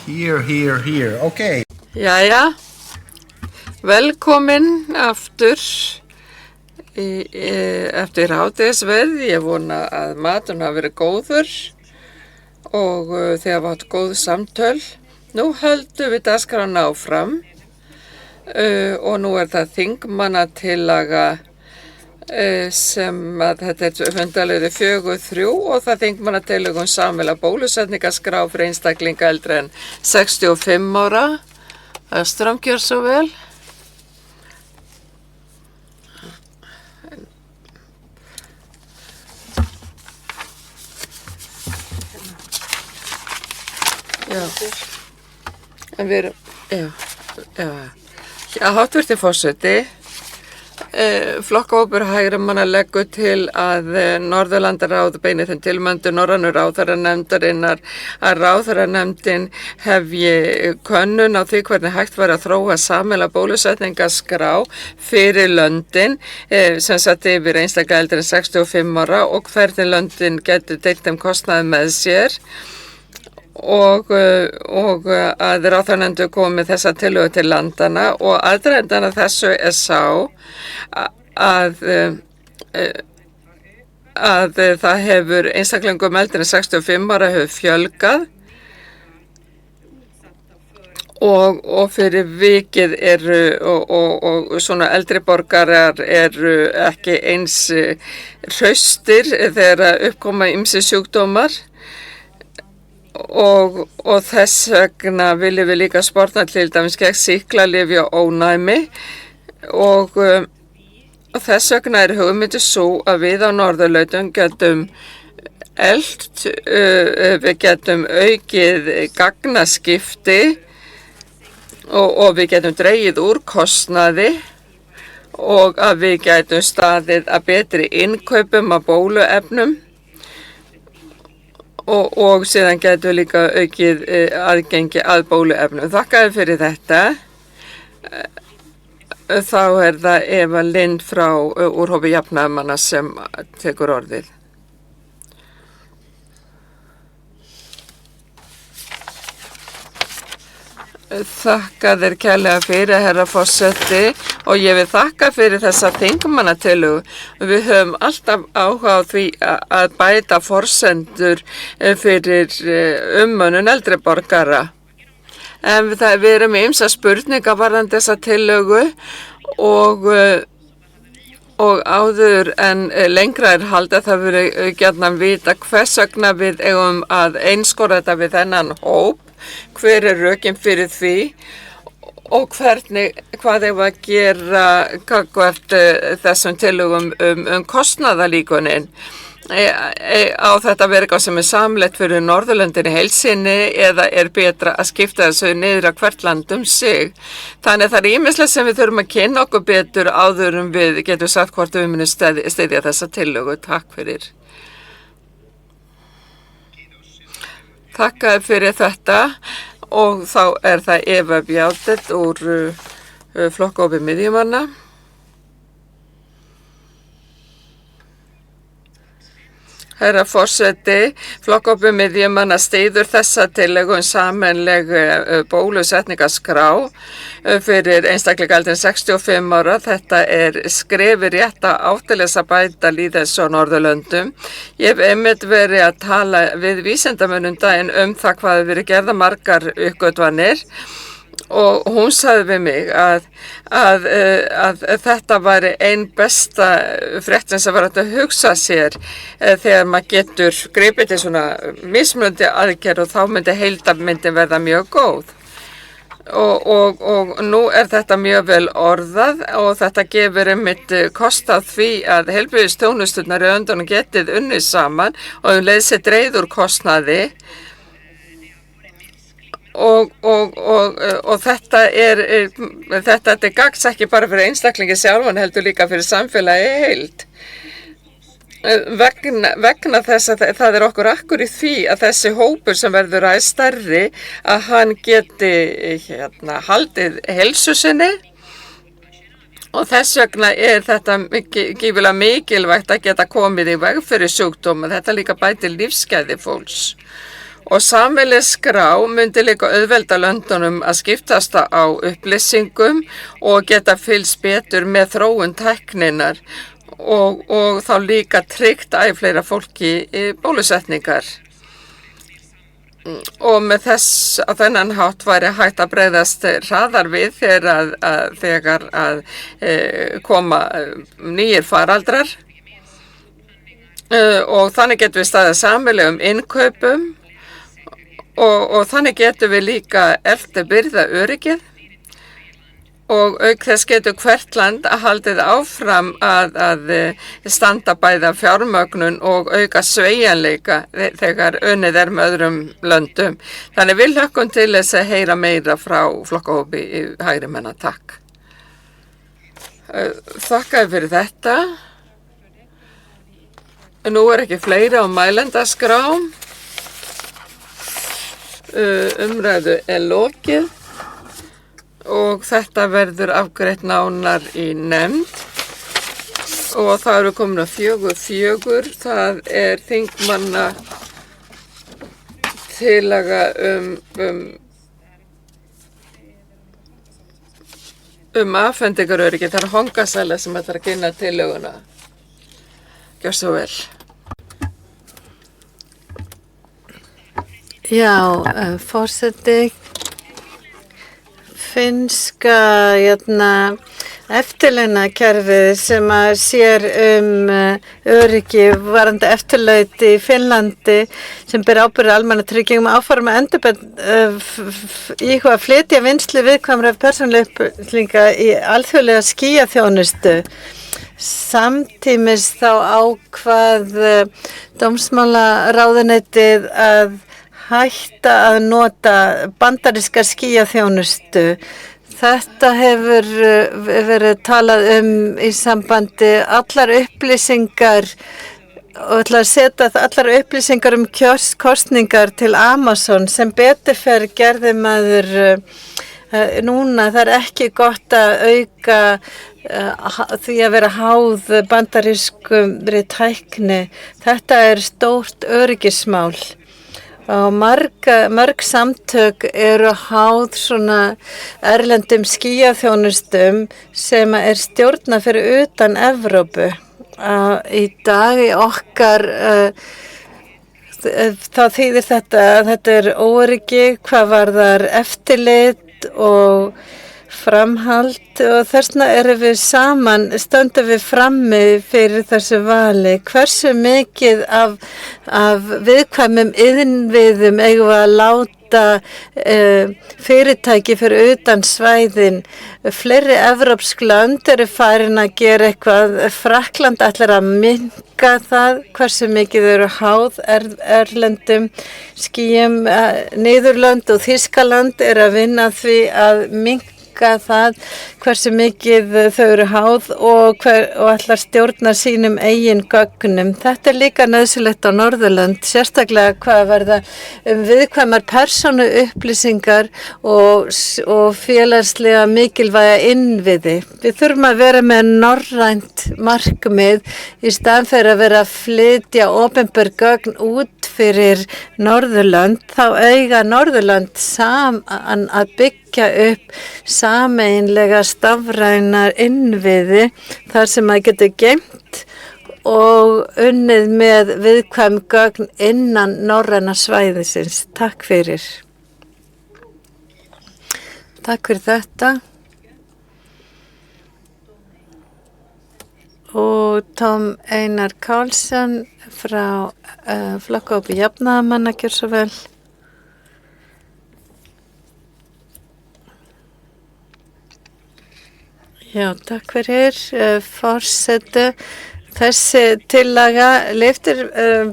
Here. Okay. Jæja, velkomin aftur eftir hádegisverð. Ég vona að maturinn hafi verið góður og þið hafa átt góð samtöl. Nú höldum við dagskrána áfram og nú er það þingmannatillaga sem að þetta er fundaliður 4.3 og það þingmannatillaga sameiginlega bólusetningaskrá fyrir einstaklinga eldri en 65 ára. Östram, gjör svo vel. Já, en við erum, háttvirti forseti, flokkahópur hægri manna leggur til að Norðurlandaráð beini þeim tilmælum norrænu ráðherranefndarinnar að ráðherranefndin hefji könnun á því hvernig hægt væri að þróa sameiginlega bólusetningaskrá fyrir löndin sem sagt yfir einstaklega eldri en 65 ára og hvernig löndin getur deilt þeim kostnaði með sér. Og að ráðherranefndin komi með þessa tillögu til landana og aðdragandan að þessu er sá að það hefur einstaklingum eldri en 65 ára hefur fjölgað og fyrir vikið eru og svona eldri borgarar eru ekki eins hraustir þegar uppkoma ýmsir sjúkdómar. Og þess vegna viljum við líka sporna til dæmis gegn sýklalyfja ónæmi og þess vegna er hugmyndin sú að við á Norðurlöndum getum við getum aukið gagnaskipti og við getum dregið úr kostnaði og að við getum staðið að betri innkaupum af bóluefnum. Og síðan getum við líka aukið aðgengi að bóluefnum. Þakkaði fyrir þetta. Þá er það Eva Lind frá úr hópi jafnaðarmanna sem tekur orðið. Þakka þér kærlega fyrir, herra forseti, og ég vil þakka fyrir þessa þingmannatillögu. Við höfum alltaf áhuga á því að bæta forsendur fyrir umönnun eldri borgara. En við erum með ýmsar spurningar varðandi þessa tillögu og áður en lengra er haldið það verið gjarnan vita hvers vegna við eigum að einskora þetta við þennan hóp. Hver er rökin fyrir því og hvað eigum að gera gagnvart þessum tillögum kostnaðarlíkunin? Á þetta verka sem er samleitt fyrir Norðurlöndin í heild sinni eða er betra að skipta þessu niður að hvert land sig? Þannig það er ýmislegt sem við þurfum að kynna okkur betur áður við getum sagt hvort við munum styðja þessa tillögu. Takk fyrir. Þakkaði fyrir þetta og þá er það Eva Bjátet úr flokkahópi miðjumanna. Herra forseti, flokkahópi miðjumanna styður þessa tillögu sameiginlega bólusetningaskrá fyrir einstaklinga eldri en 65 ára. Þetta er skrefið rétta átt til þess að bæta lýðheilsu á Norðurlöndum. Ég hef einmitt verið að tala við vísindamönnum daginn það hvað hefur verið gerða margar uppgötvanir. Og hún sagði við mig að þetta væri ein besta fréttin sem var að hugsa sér þegar maður getur gripið til svona mismunandi aðgerð og þá myndi heildarmyndin verða mjög góð. Og nú er þetta mjög vel orðað og þetta gefur einmitt kost á því að heilbrigðisþjónusturnar í löndunum getið unnið saman og leið sér dreið úr kostnaði. Og þetta er gagns ekki bara fyrir einstaklingi sjálfan heldur líka fyrir samfélagi heild. Vegna þess að það er okkur akkur í því að þessi hópur sem verður æ stærri að hann geti haldið heilsu sinni og þess vegna er þetta gífurlega mikilvægt að geta komið í veg fyrir sjúkdóma. Þetta líka bætir lífsgæði fólks. Og sameiginleg skrá myndi líka auðvelda löndunum að skiptast á upplýsingum og geta fylgst betur með þróun tækninnar og þá líka tryggt æ fleira fólki bólusetningar. Og með þess að þennan hátt væri hægt að bregðast hraðar við þegar að koma nýjir faraldrar og þannig getum við staðið sameiginlegum innkaupum og þannig getum við líka eftirbyrða öryggið og auk þess getur hvert land að haldið áfram að standa bæða fjármögnun og auka sveigjanleika þegar unnið með öðrum löndum. Þannig við hlökkum til þess að heyra meira frá flokkahópi í hægri menna. Takk. Þakkaði fyrir þetta. Nú ekki fleiri á mælendaskrá. Umræðu lokið. Og þetta verður afgreitt nánar í nefnd og það eru komin á 4.4. Það þingmanna tillaga afhendingaröryggi. Það Hongasæla sem ætlar að kynna tillöguna. Gjör svo vel. Já, forseti. Finnska eftirlaunakerfið sem að sér öryggi varandi eftirlaut í Finnlandi sem ber ábyrgð almannatryggingum áforma íhuga að flytja vinnslu viðkvæmra persónulegra upplýsinga í alþjóðlega skýjaþjónustu. Samtímis þá ákvað dómsmálaráðuneytið að hætta að nota bandaríska skýjaþjónustu. Þetta hefur verið talað í sambandi allar upplýsingar og ætla að setja allar upplýsingar kosningar til Amazon sem betur fer gerði maður núna. Það ekki gott að auka því að vera háð bandarískri tækni. Þetta stórt öryggismál. Og mörg samtök eru háð svona erlendum skýjaþjónustum sem stjórnað fyrir utan Evrópu. Í dag í okkar þá þýðir þetta að þetta óöryggi hvað varðar eftirlit og framhald og þessna við saman stöndum við frammi fyrir þessu vali. Hversu mikið af viðkvæmum innviðum eigum við að láta fyrirtæki fyrir utan svæðin. Fleiri evrópsk lönd eru farin að gera eitthvað. Frakkland ætlar að minnka það. Hversu mikið eru háð erlendum skýjum. Niðurlönd og Þýskaland eru að vinna því að minnka það hversu mikið þau eru háð og ætlar stjórna sínum eigin gögnum. Þetta líka nauðsynlegt á Norðurlönd, sérstaklega hvað verða viðkvæmar persónu upplýsingar og félagslega mikilvæga innviði. Við þurfum að vera með norrænt markmið í staðinn fyrir að vera að flytja opinber gögn út fyrir Norðurlönd. Þá eiga Norðurlönd saman að byggja upp sameiginlega stafrænar innviði þar sem að getur geymt og unnið með viðkvæm gögn innan norræna svæðisins. Takk fyrir. Takk fyrir þetta. Og Tom Einar Karlsson frá flokkahópi jafnaðarmanna, gjör svo vel. Já, takk fyrir, forseti. Þessi tillaga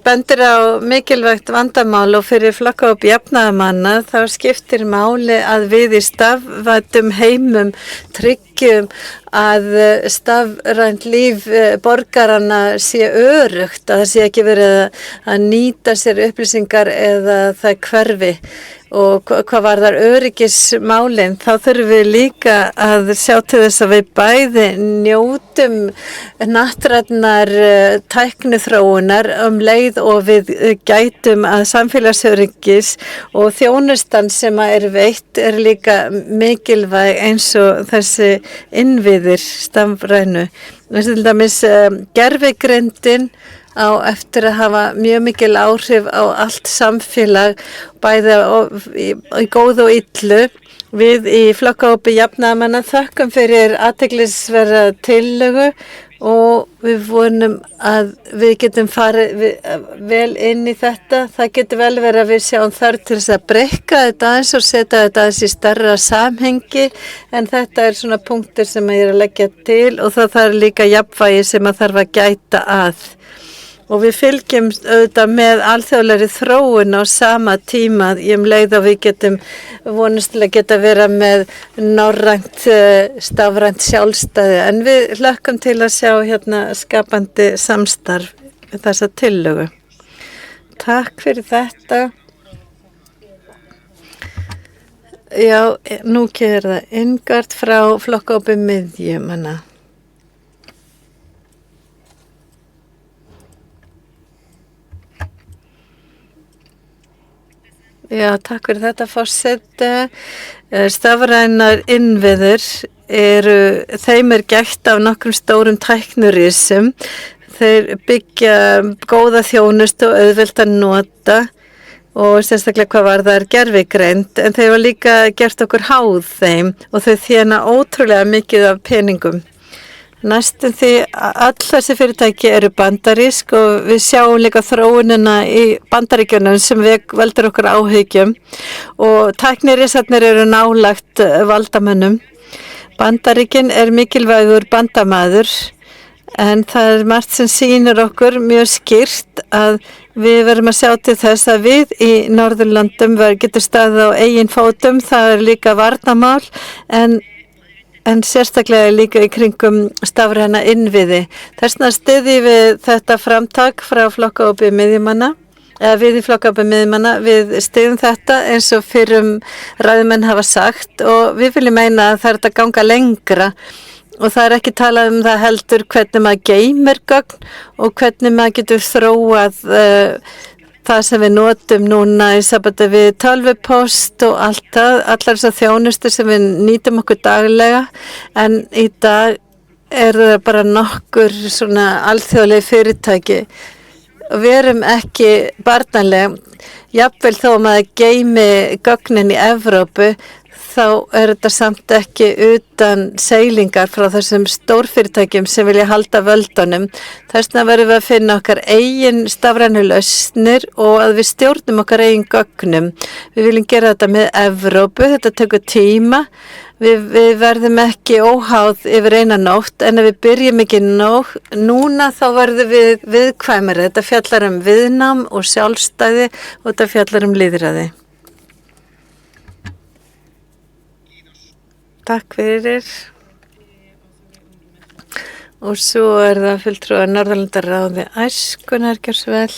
bendir á mikilvægt vandamál og fyrir flokkahóp jafnaðarmanna þá skiptir máli að við í stafvæddum heimum tryggjum tryggjum að stafrænt líf borgarana sé öruggt, að það sé ekki verið að nýta sér upplýsingar eða það hverfi. Og hvað varðar öryggismálin, þá þurfum við líka að sjá til þess að við bæði njótum hnattrænnar tækniþróunar leið og við gætum að samfélagsöryggis og þjónustan sem er veitt líka mikilvæg eins og þessi innviðir stafrænu. Til dæmis gervigreindin á eftir að hafa mjög mikil áhrif á allt samfélag, bæði í góðu og illu. Við í flokkahópi jafnaðarmanna þökkum fyrir athyglisverða tillögu og við vonum að við getum farið vel inn í þetta. Það getur vel verið að við sjáum þörf til þess að breikka þetta aðeins og setja þetta aðeins í stærra samhengi, en þetta svona punktur sem ég að leggja til og það þarf líka jafnvægi sem að þarf að gæta að. Og við fylgjum auðvitað með alþjóðlegri þróun á sama tíma leið og við getum vonast til að geta vera með norrænt, stafrænt sjálfstæði. En við hlökkum til að sjá skapandi samstarf þessa tillögu. Takk fyrir þetta. Já, nú kemur það Ingard frá flokkahópi miðjumanna. Já, takk fyrir þetta forseti. Stafrænar innviðir þeim gætt af nokkrum stórum tæknirisum. Þeir byggja góða þjónustu og auðvelt að nota og sérstaklega hvað varðar gervigreind, en þeir var líka gert okkur háð þeim og þau þéna ótrúlega mikið af peningum. Næstum því öll þessi fyrirtæki eru bandarísk og við sjáum líka þróunina í Bandaríkjunum sem veldur okkur áhyggjum og tæknirisarnir eru nálægt valdamönnum. Bandaríkin mikilvægur bandamaður, en það margt sem sýnir okkur mjög skýrt að við verðum að sjá til þess að við í Norðurlöndum getum staðið á eigin fótum. Það líka varnarmál, en sérstaklega líka í kringum stafræna innviði. Þessna styðjum við þetta framtak frá flokkahópi miðjumanna, við í flokkahópi miðjumanna, við styðjum þetta eins og fyrrum ræðumenn hafa sagt og við viljum meina að það að ganga lengra og það ekki talað það heldur hvernig maður geymir gögn og hvernig maður getur þróað það sem við notum núna í sambandi við tölvupost og allar þessar þjónustu sem við nýtum okkur daglega, en í dag það bara nokkur svona alþjóðlegi fyrirtæki. Við erum ekki barnaleg, jafnvel þó að maður geymi gögnin í Evrópu, þá þetta samt ekki utan seilingar frá þessum stórfyrirtækjum sem vilja halda völdunum. Þessna verðum við að finna okkar eigin stafrænu lausnir og að við stjórnum okkar eigin gögnum. Við viljum gera þetta með Evrópu, þetta tekur tíma. Við verðum ekki óháð yfir eina nótt, en ef við byrjum ekki núna þá verðum við viðkvæmari. Þetta fjallar viðnám og sjálfstæði og þetta fjallar lýðræði. Takk fyrir. Og svo það fulltrúar Norðurlandaráði æskunnar, gjör svo vel.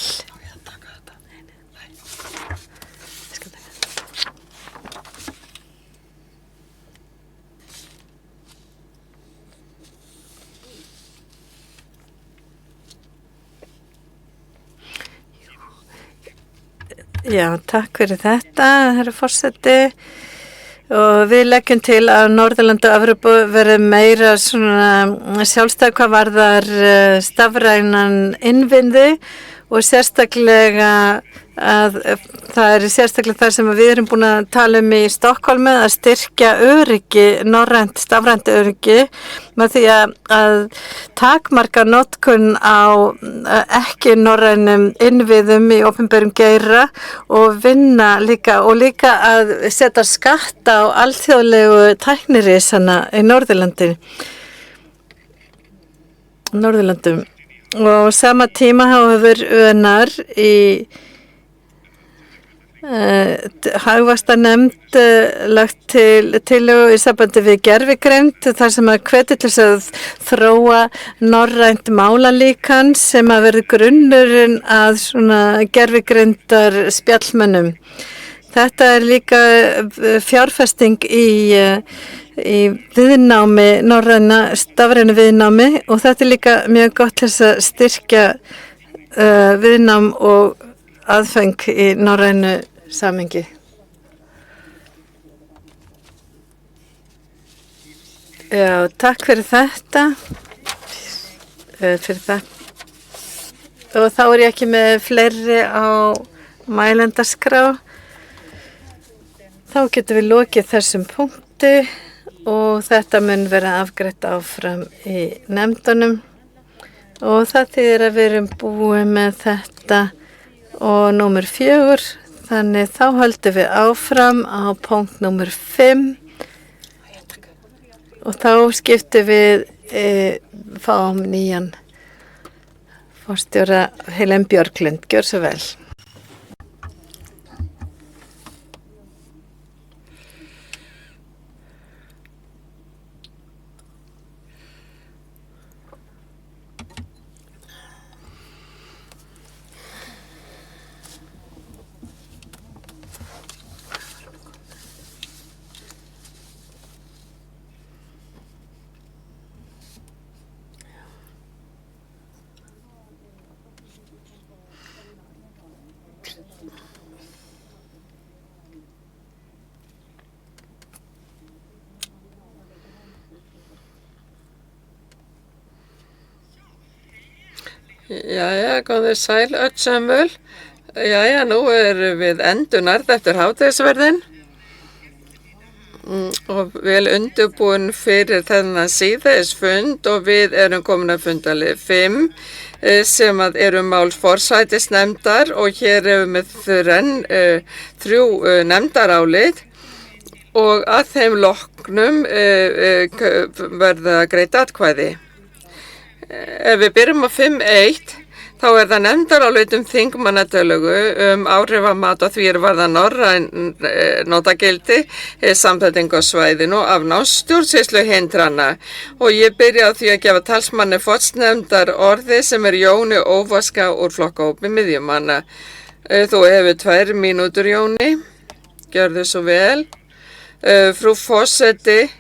Já, takk fyrir þetta, herra forseti. Og við leggjum til að Norðurlanda og Evrópu verði meira svona sjálfstæð hvað varðar stafrænan innviði og sérstaklega að það sérstaklega það sem við erum búin að tala í Stokkólmi að styrkja öryggi, norrænt stafrænt öryggi með því að takmarka notkun á ekki norrænum innviðum í opinberum geira og vinna líka að setja skatt á alþjóðlegu tæknirisana í Norðurlöndum. Og sama tíma hefur UNR Hagvaxtarnefnd lagt til tillögu í sambandi við gervigreind þar sem að hvetur til þess að þróa norrænt málalíkan sem að verði grunnurinn að svona gervigreindar spjallmönnum. Þetta er líka fjárfesting í viðnámi, norræna stafrænu viðnámi og þetta er líka mjög gott til þess að styrkja viðnám og aðfeng í norrænu samhengi. Já, takk fyrir þetta. Og þá er ég ekki með fleiri á mælendaskrá. Þá getum við lokið þessum punkti og þetta mun vera afgreitt áfram í nefndunum. Og það þýðir að við erum búið með þetta og númer 4, þannig þá höldum við áfram á punkt númer 5 og þá skiptum við fáum nýjan forstjóra Helen Björklund. Gjör svo vel. Jæja, góðir sæl öll sömul. Jæja, nú erum við endurnærð eftir hádegisverðin og vel undirbúin fyrir þennan síðdegisfund og við erum komin að fundalið 5 sem að eru mál forsætisnefndar og hér erum við þrjú nefndarálit og að þeim loknum verða greidd atkvæði. Ef við byrjum á 5.1, þá er það nefndarálit þingmannatillögu áhrifamat á því varða norræn notagildi, samþætting á svæðinu og afnám stjórnsýsluhindrana. Og ég byrja á því að gefa talsmanni forsnefndar orði sem er Jóni Óvaska úr flokkahópi miðjumanna. Þú hefur 2 mínútur, Jóni. Gjörðu svo vel. Frú forseti,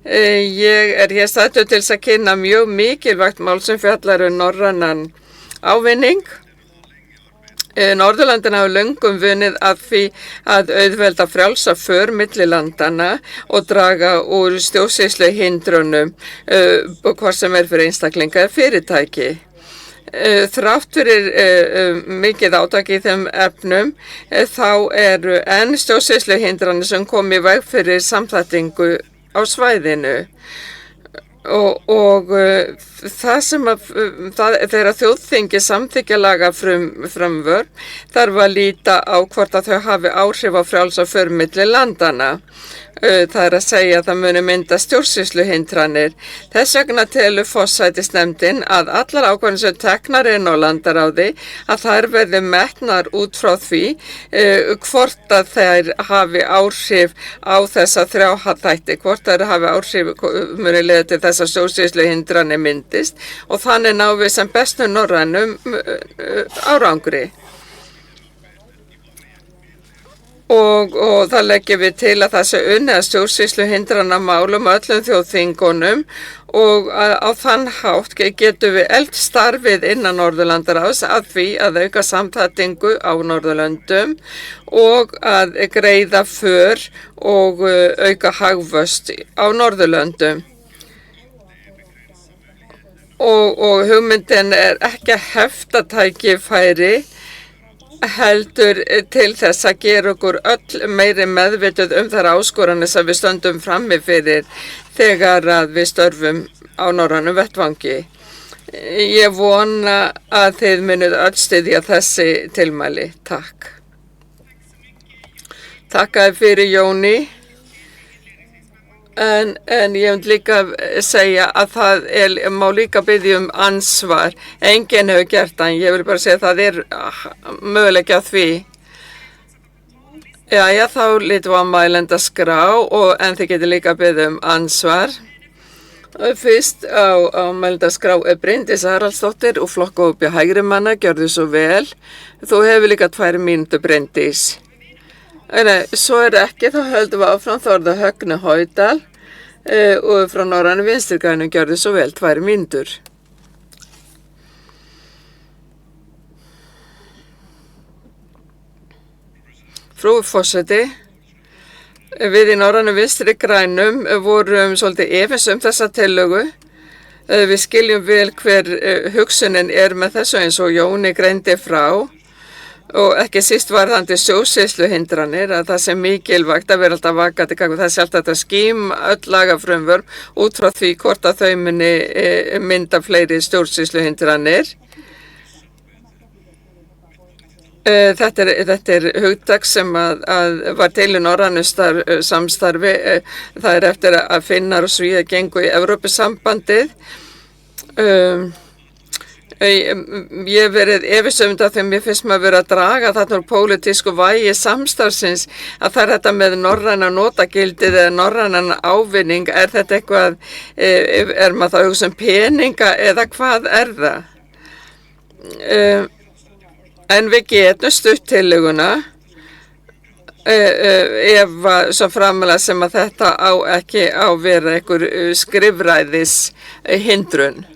ég er hér stættur til þess að kynna mjög mikilvægt mál sem fjallar norrænan ávinning. Norðurlandin hafa löngum vunnið að því að auðvelda frjálsa för milli landana og draga úr stjórnsýsluhindrunum, hvort sem er fyrir einstaklinga eða fyrirtæki. Þrátt fyrir mikið átak í þeim efnum, þá eru enn stjórnsýsluhindranir sem komi í veg fyrir samþættingu á svæðinu og það sem þegar þjóðþingi samþykkja lagafrumvörp þarf að líta á hvort að þau hafi áhrif á frjálsa för milli landana. Það er að segja að það muni mynda stjórnsýsluhindranir. Þess vegna telur forsætisnefndin að allar ákvarðanir sem teknar inn á landaráði að þær verði metnar út frá því hvort að þær hafi áhrif á þessa 3 þætti, hvort þær hafi áhrif muni leiða til þess að stjórnsýsluhindranir myndist og þannig ná við sem bestu norrænum árangri. Og það leggjum við til að það sé unnið að stjórnsýsluhindrana málum öllum þjóðþingunum og á þann hátt getum við eflt starfið innan Norðurlandaráðs að því að auka samþættingu á Norðurlöndum og að greiða för og auka hagvöxt á Norðurlöndum. Og hugmyndin er ekki að hefta tækifæri heldur til þess að gera okkur öll meiri meðvituð þær áskoranir sem við stöndum frammi fyrir þegar að við störfum á norrænum vettvangi. Ég vona að þið munið öll styðja þessi tilmæli. Takk. Takk fyrir Jóni. En ég vil líka segja að það má líka biðja ansvar. Enginn hefur gert það, ég vil bara segja að það möguleiki á því. Jæja, þá lítum við á mælendaskrá en þið getur líka beðið ansvar. Fyrst á mælendaskrá Bryndís Haraldsdóttir og flokkhópi hægri manna, gjörðu svo vel. Þú hefur líka 2 mínútur, Bryndís. Svo ekki, þá höldum við áfram, þá það Högni Haudal og frá Norrænu Vinstri-grænum, gjörðu svo vel, 2 mínútur. Frú forseti, við í Norrænu Vinstri-grænum vorum svolítið efins þessa tillögu. Við skiljum vel hver hugsunin með þessu eins og Jóni greindi frá og ekki síst varðandi stjórnsýsluhindranir að það sé mikilvægt að vera alltaf vakandi gagnvart það sjálft að skýma öll lagafrumvörp út frá því hvort að þau muni mynda fleiri stjórnsýsluhindranir. Þetta er hugtak sem að var til í norrænu samstarfi. Það eftir að Finnar og Svíar gengu í Evrópusambandið. Ég hef verið efins það þegar mér finnst maður verið að draga þarna úr pólitísku vægi samstarfsins að það þetta með norræna notagildið eða norrænan ávinning. Þetta eitthvað, maður það hugsa peninga eða hvað það? En við getum stutt tillöguna ef svo framalega sem að þetta ekki á vera einhver skrifræðis hindrun.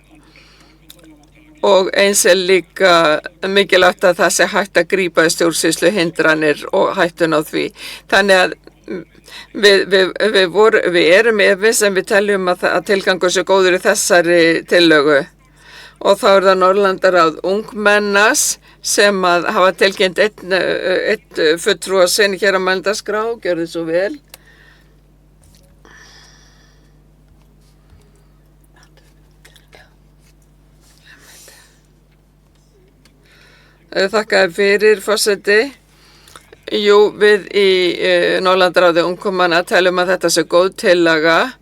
Og eins líka mikilvægt að það sé hægt að grípa stjórnsýslu hindranir og hættun á því. Þannig að við erum efins en við teljum að tilgangur sé góður í þessari tillögu. Og þá það Norðurlandaráð ungmennas sem að hafa tilkynnt einn fulltrúa sinn hér á mælendaskrá, gjörðu svo vel. Þakka fyrir, forseti. Jú, við í Norðurlandaráði ungmenna teljum að þetta sé góð tillaga.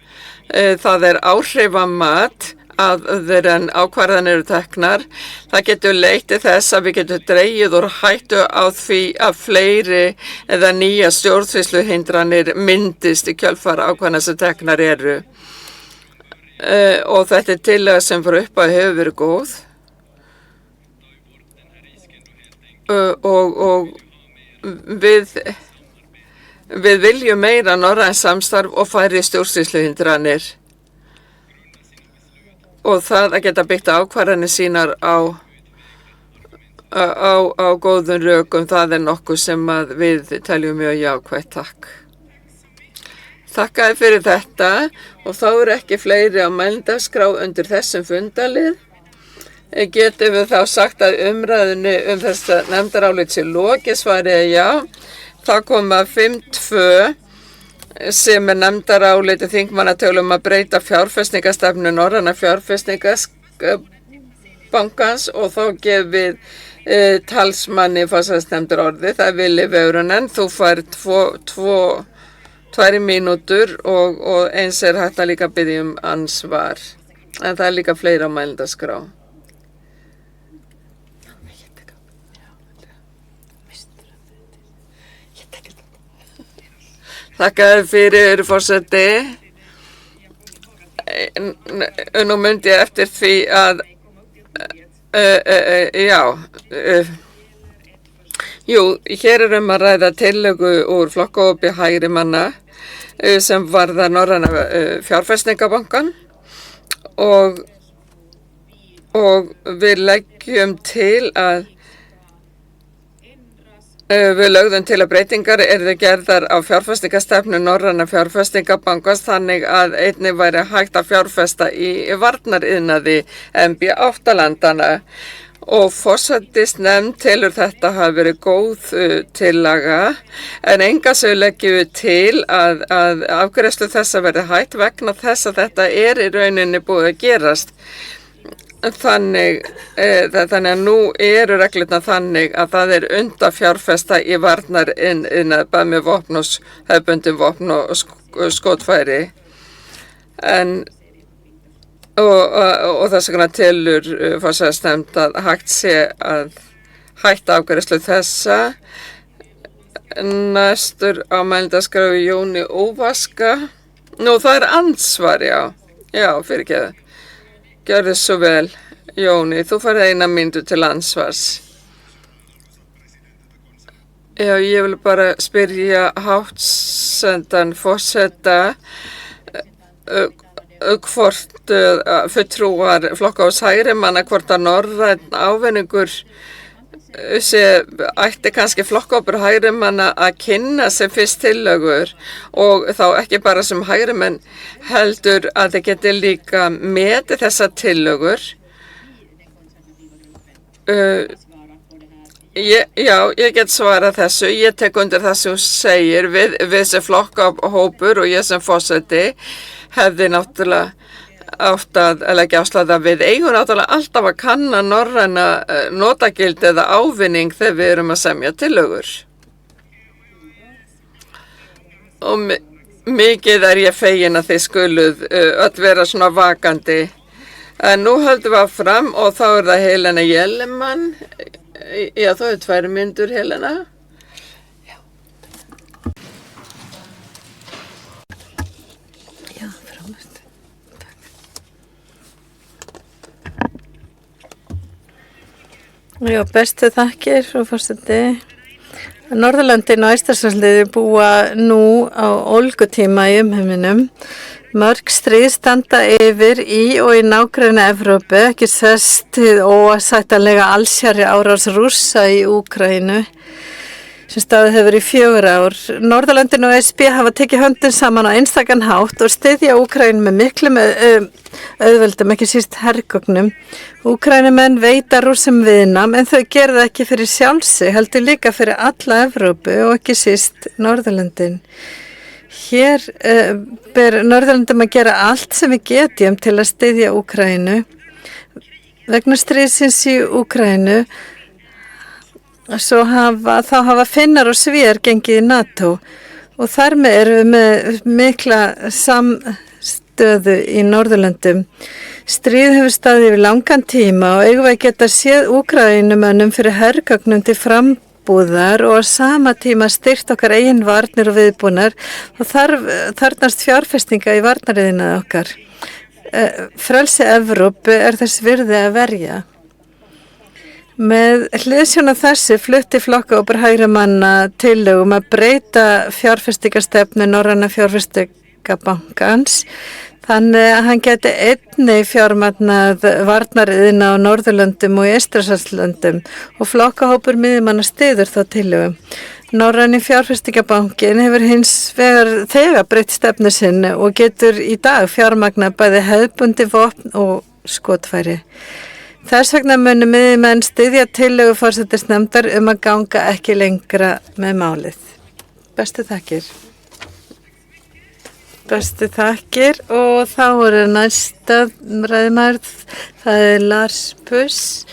Það áhrifamat áður en ákvarðanir eru teknar. Það getur leitt til þess að við getum dregið úr hættu á því að fleiri eða nýja stjórnsýsluhindranir myndist í kjölfar ákvarðana sem teknar eru. Og þetta tillaga sem fyrir upp að hefur verið góð. Og við viljum meira norrænt samstarf og færri stjórnsýsluhindranir. Og það að geta byggt ákvarðanir sínar á góðum rökum, það nokkuð sem að við teljum mjög jákvætt. Takk. Þakkaði fyrir þetta og þá ekki fleiri á mælendaskrá undir þessum fundalið. Getum við þá sagt að umræðinu þessa nefndarálit sé lokið, svarið já. Það koma 5.2. sem nefndaráliti þingmannatölum að breyta fjárfestingastefnu norræna fjárfestingabankans og þá gefið talsmanni forsætisnefndar orðið. Það Villi Väyrynen, þú fær 2 mínútur og eins hægt að líka biðja ansvar. En það líka fleira á mælendaskrá. Þakka fyrir, forseti. Nú myndi ég eftir því að, hér að ræða tillögu úr flokkhópi hægri manna sem varðar norræna fjárfestingabankan og við leggjum til að við lögðum til að breytingar gerðar á fjárfestingastefnu norræna fjárfestingabankans þannig að einnig væri hægt að fjárfesta í varnariðnaði MB8-landana og forsætisnefnd telur þetta hafi verið góð tillaga en enga sög leggjum við til að afgreiðslu þessa verði hægt vegna þess að þetta í rauninni búið að gerast. Þannig að nú eru reglurnar þannig að það unnt að fjárfesta í varnariðnaði bæði með vopn og hefðbundin vopn og skotfæri. Og þess vegna telur forsætisnefnd að hægt sé að hætta afgreiðslu þessa Næstur á mælendaskrá Jóni Óvaska. Nú, það ansvar, já. Já, fyrirgeðu. Gjörðu svo vel, Jóni. Þú færð 1 mínútu til ansvars. Já, ég vil bara spyrja háttsendan forseta hvort fulltrúar flokkaðs hægrimanna, hvort að norrænn ávinningur ætti kannski flokkahópur hægrimanna að kynna sem fyrst tillögur og þá ekki bara sem hægrimenn heldur að þeir geti líka metið þessar tillögur. Ég get svarað þessu. Ég tek undir það sem þú segir við sem flokkahópur og ég sem forseti hefði náttúrulega átt að leggja áslað að við eigum náttúrulega alltaf að kanna norræna notagildi eða ávinning þegar við erum að semja tillögur. Og mikið ég fegin að þið skuluð öll vera svona vakandi. En nú höldum við fram og þá það Helena Jellemann. Já, þá 2 mínútur, Helena. Já, bestu þakkir, frú forseti. Norðurlöndin og Eystrasaltsliðið búa nú á ólgutíma í umheiminum. Mörg stríð standa yfir í og í nágrenni Evrópu, ekki sest hið óásættanlega allsherri árás Rússa í Úkraínu, sem staðið hefur í 4 ár. Norðurlöndin og ESB hafa tekið höndin saman á einstakan hátt og styðja Úkraínu með miklum auðveldum, ekki síst hergögnum. Úkraínumenn veita Rússum viðnám en þau gera það ekki fyrir sjálfsi, heldur líka fyrir alla Evrópu og ekki síst Norðurlöndin. Hér ber Norðurlöndum að gera allt sem við getjum til að styðja Úkraínu. Vegna stríðsins í Úkraínu þá hafa Finnar og Svíar gengið í NATO og þar með erum við með mikla samstöðu í Norðurlöndum. Stríð hefur staðið yfir langan tíma og eigum við að geta séð Úkrænumönnum fyrir hergögnum til frambúðar og á sama tíma styrkt okkar eigin varnir og viðbúnar og þarnast fjárfestinga í varnariðinaði okkar. Frelsi Evrópu þess virði að verja. Með hliðsjón af þessu flutti flokkahópur hægrimanna tillögum að breyta fjárfestingastefnu Norræna fjárfestingabankans þannig að hann geti einnig fjármagnað varnariðina á Norðurlöndum og í Eystrasaltslöndum og flokkahópur miðjumanna styður þá tillögum. Norræni fjárfestingabankin hefur hins vegar þegar breytt stefnu sinni og getur í dag fjármagnað bæði hefðbundi vopn og skotfæri. Þess vegna munu miðjumenn styðja tillögu forsætisnefndar að ganga ekki lengra með málið. Bestu þakkir. Bestu þakkir og þá næsta ræðumaður, það Lars Puss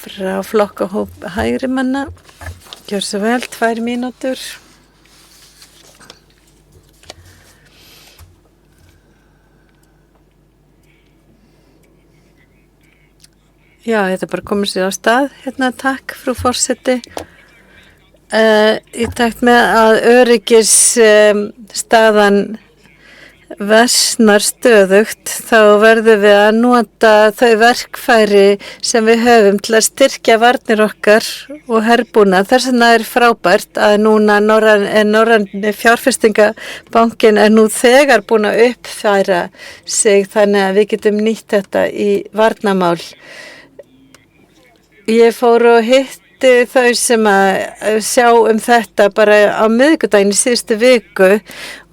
frá flokkahóp hægrimanna. Gjör svo vel, 2 mínútur. Já, þetta bara komið sér á stað. Hérna, takk, frú forseti. Í takt með að öryggisstaðan versnar stöðugt, þá verðum við að nota þau verkfæri sem við höfum til að styrkja varnir okkar og herbúna. Þess vegna frábært að núna Norræni fjárfestingabankin nú þegar búin að uppfæra sig þannig að við getum nýtt þetta í varnarmál. Ég fór og hitti þau sem að sjá þetta bara á miðvikudaginn í síðustu viku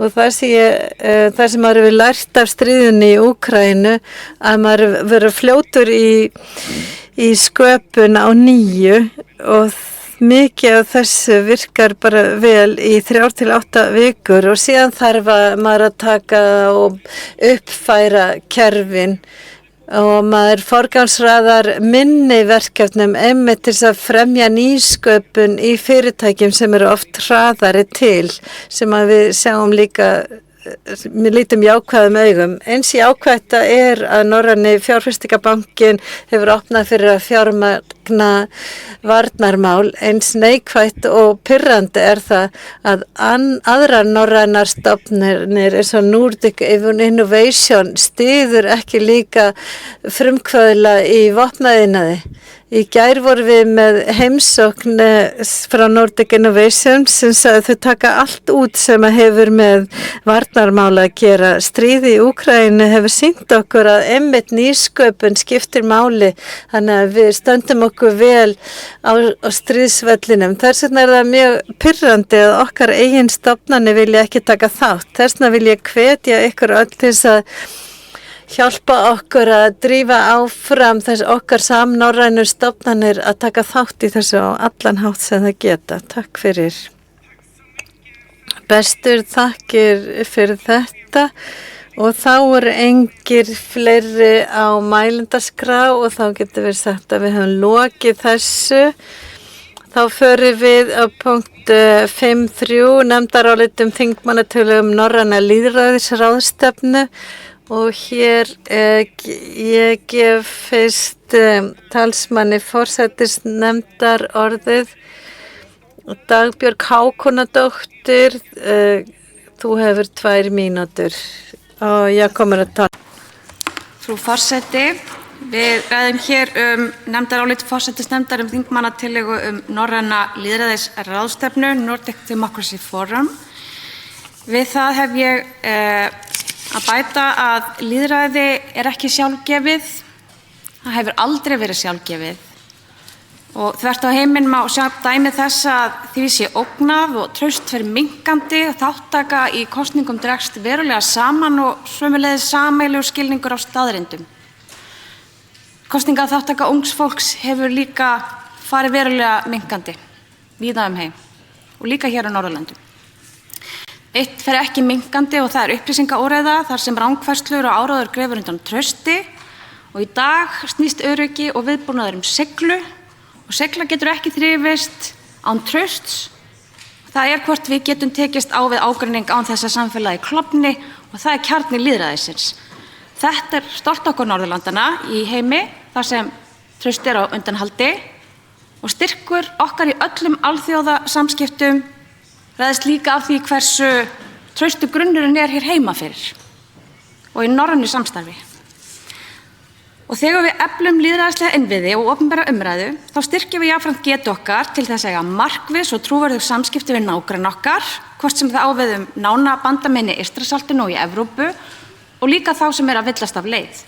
og það sem maður hefur lært af stríðinni í Úkraínu að maður verður fljótur í sköpun á nýju og mikið af þessu virkar bara vel í 3 til 8 vikur og síðan þarf maður að taka og uppfæra kerfin og maður forgangsraðar minni verkefnum einmitt til að fremja nýsköpun í fyrirtækjum sem eru oft hraðari til, sem að við sjáum líka, við lítum jákvæðum augum. Eins jákvætt að Norræni fjárfestingabankin hefur opnað fyrir að vegna varnarmál. Eins neikvætt og pirrandi það að aðrar norrænar stofnanir eins og Nordic Innovation styður ekki líka frumkvöðla í vopnaiðnaði. Í gær vorum við með heimsókn frá Nordic Innovation sem sagði þau taka allt út sem hefur með varnarmála að gera. Stríði í Úkraínu hefur sýnt okkur að einmitt nýsköpun skiptir máli, þannig að við stöndum okkur vel á stríðsvellinum. Þess vegna það mjög pirrandi að okkar eigin stofnanir vilja ekki taka þátt. Þess vegna vil ég hvetja ykkur öll til þess að hjálpa okkur að drífa áfram þess okkar samnorrænu stofnanir að taka þátt í þessu á allan hátt sem það geta. Takk fyrir. Bestur þakkir fyrir þetta og þá engir fleiri á mælendaskrá og þá getur við sagt að við höfum lokið þessu. Þá förum við á punkt 5.3 nefndarálitum þingmannatillögum norræna lýðræðisráðstefnu. Og hér ég gef fyrst talsmanni forsætisnefndar orðið. Dagbjörg Hákonardóttir, þú hefur 2 mínútur og ég kommer að tala. Frú forseti, við ræðum hér nefndarálit forsætisnefndar þingmannatillögu norræna lýðræðisráðstefnu, Nordic Democracy Forum. Við það hef ég að bæta að lýðræði ekki sjálfgefið, það hefur aldrei verið sjálfgefið og þvert á heiminn má sjá dæmi þess að því sé ógnað og traust fer minnkandi og þáttaka í kosningum dregst verulega saman og sömuleiðis sameiginlegur skilningur á staðreyndum. Kosningaþátttaka ungs fólks hefur líka farið verulega minnkandi víða heim og líka hér á Norðurlöndum. Eitt fer ekki minnkandi og það upplýsingaóreiða þar sem rangfærslur og áróður grefur undan trausti og í dag snýst öryggi og viðbúnaður siglu og sigla getur ekki þrifist án trausts. Það hvort við getum tekist á við ágreining án þess að samfélagi klofni og það kjarni lýðræðisins. Þetta stolt okkur Norðurlandana í heimi þar sem traust á undanhaldi og styrkur okkar í öllum alþjóða samskiptum ræðist líka af því hversu traustu grunnurinn hér heima fyrir og í norrænu samstarfi. Og þegar við eflum lýðræðislega innviði og opinbera umræðu, þá styrkjum við jafnframt getu okkar til þess að eiga markviss og trúverðug samskipti við nágranna okkar, hvort sem það á við nána bandamenn í Eystrasaltinu og í Evrópu og líka þá sem að villast af leið.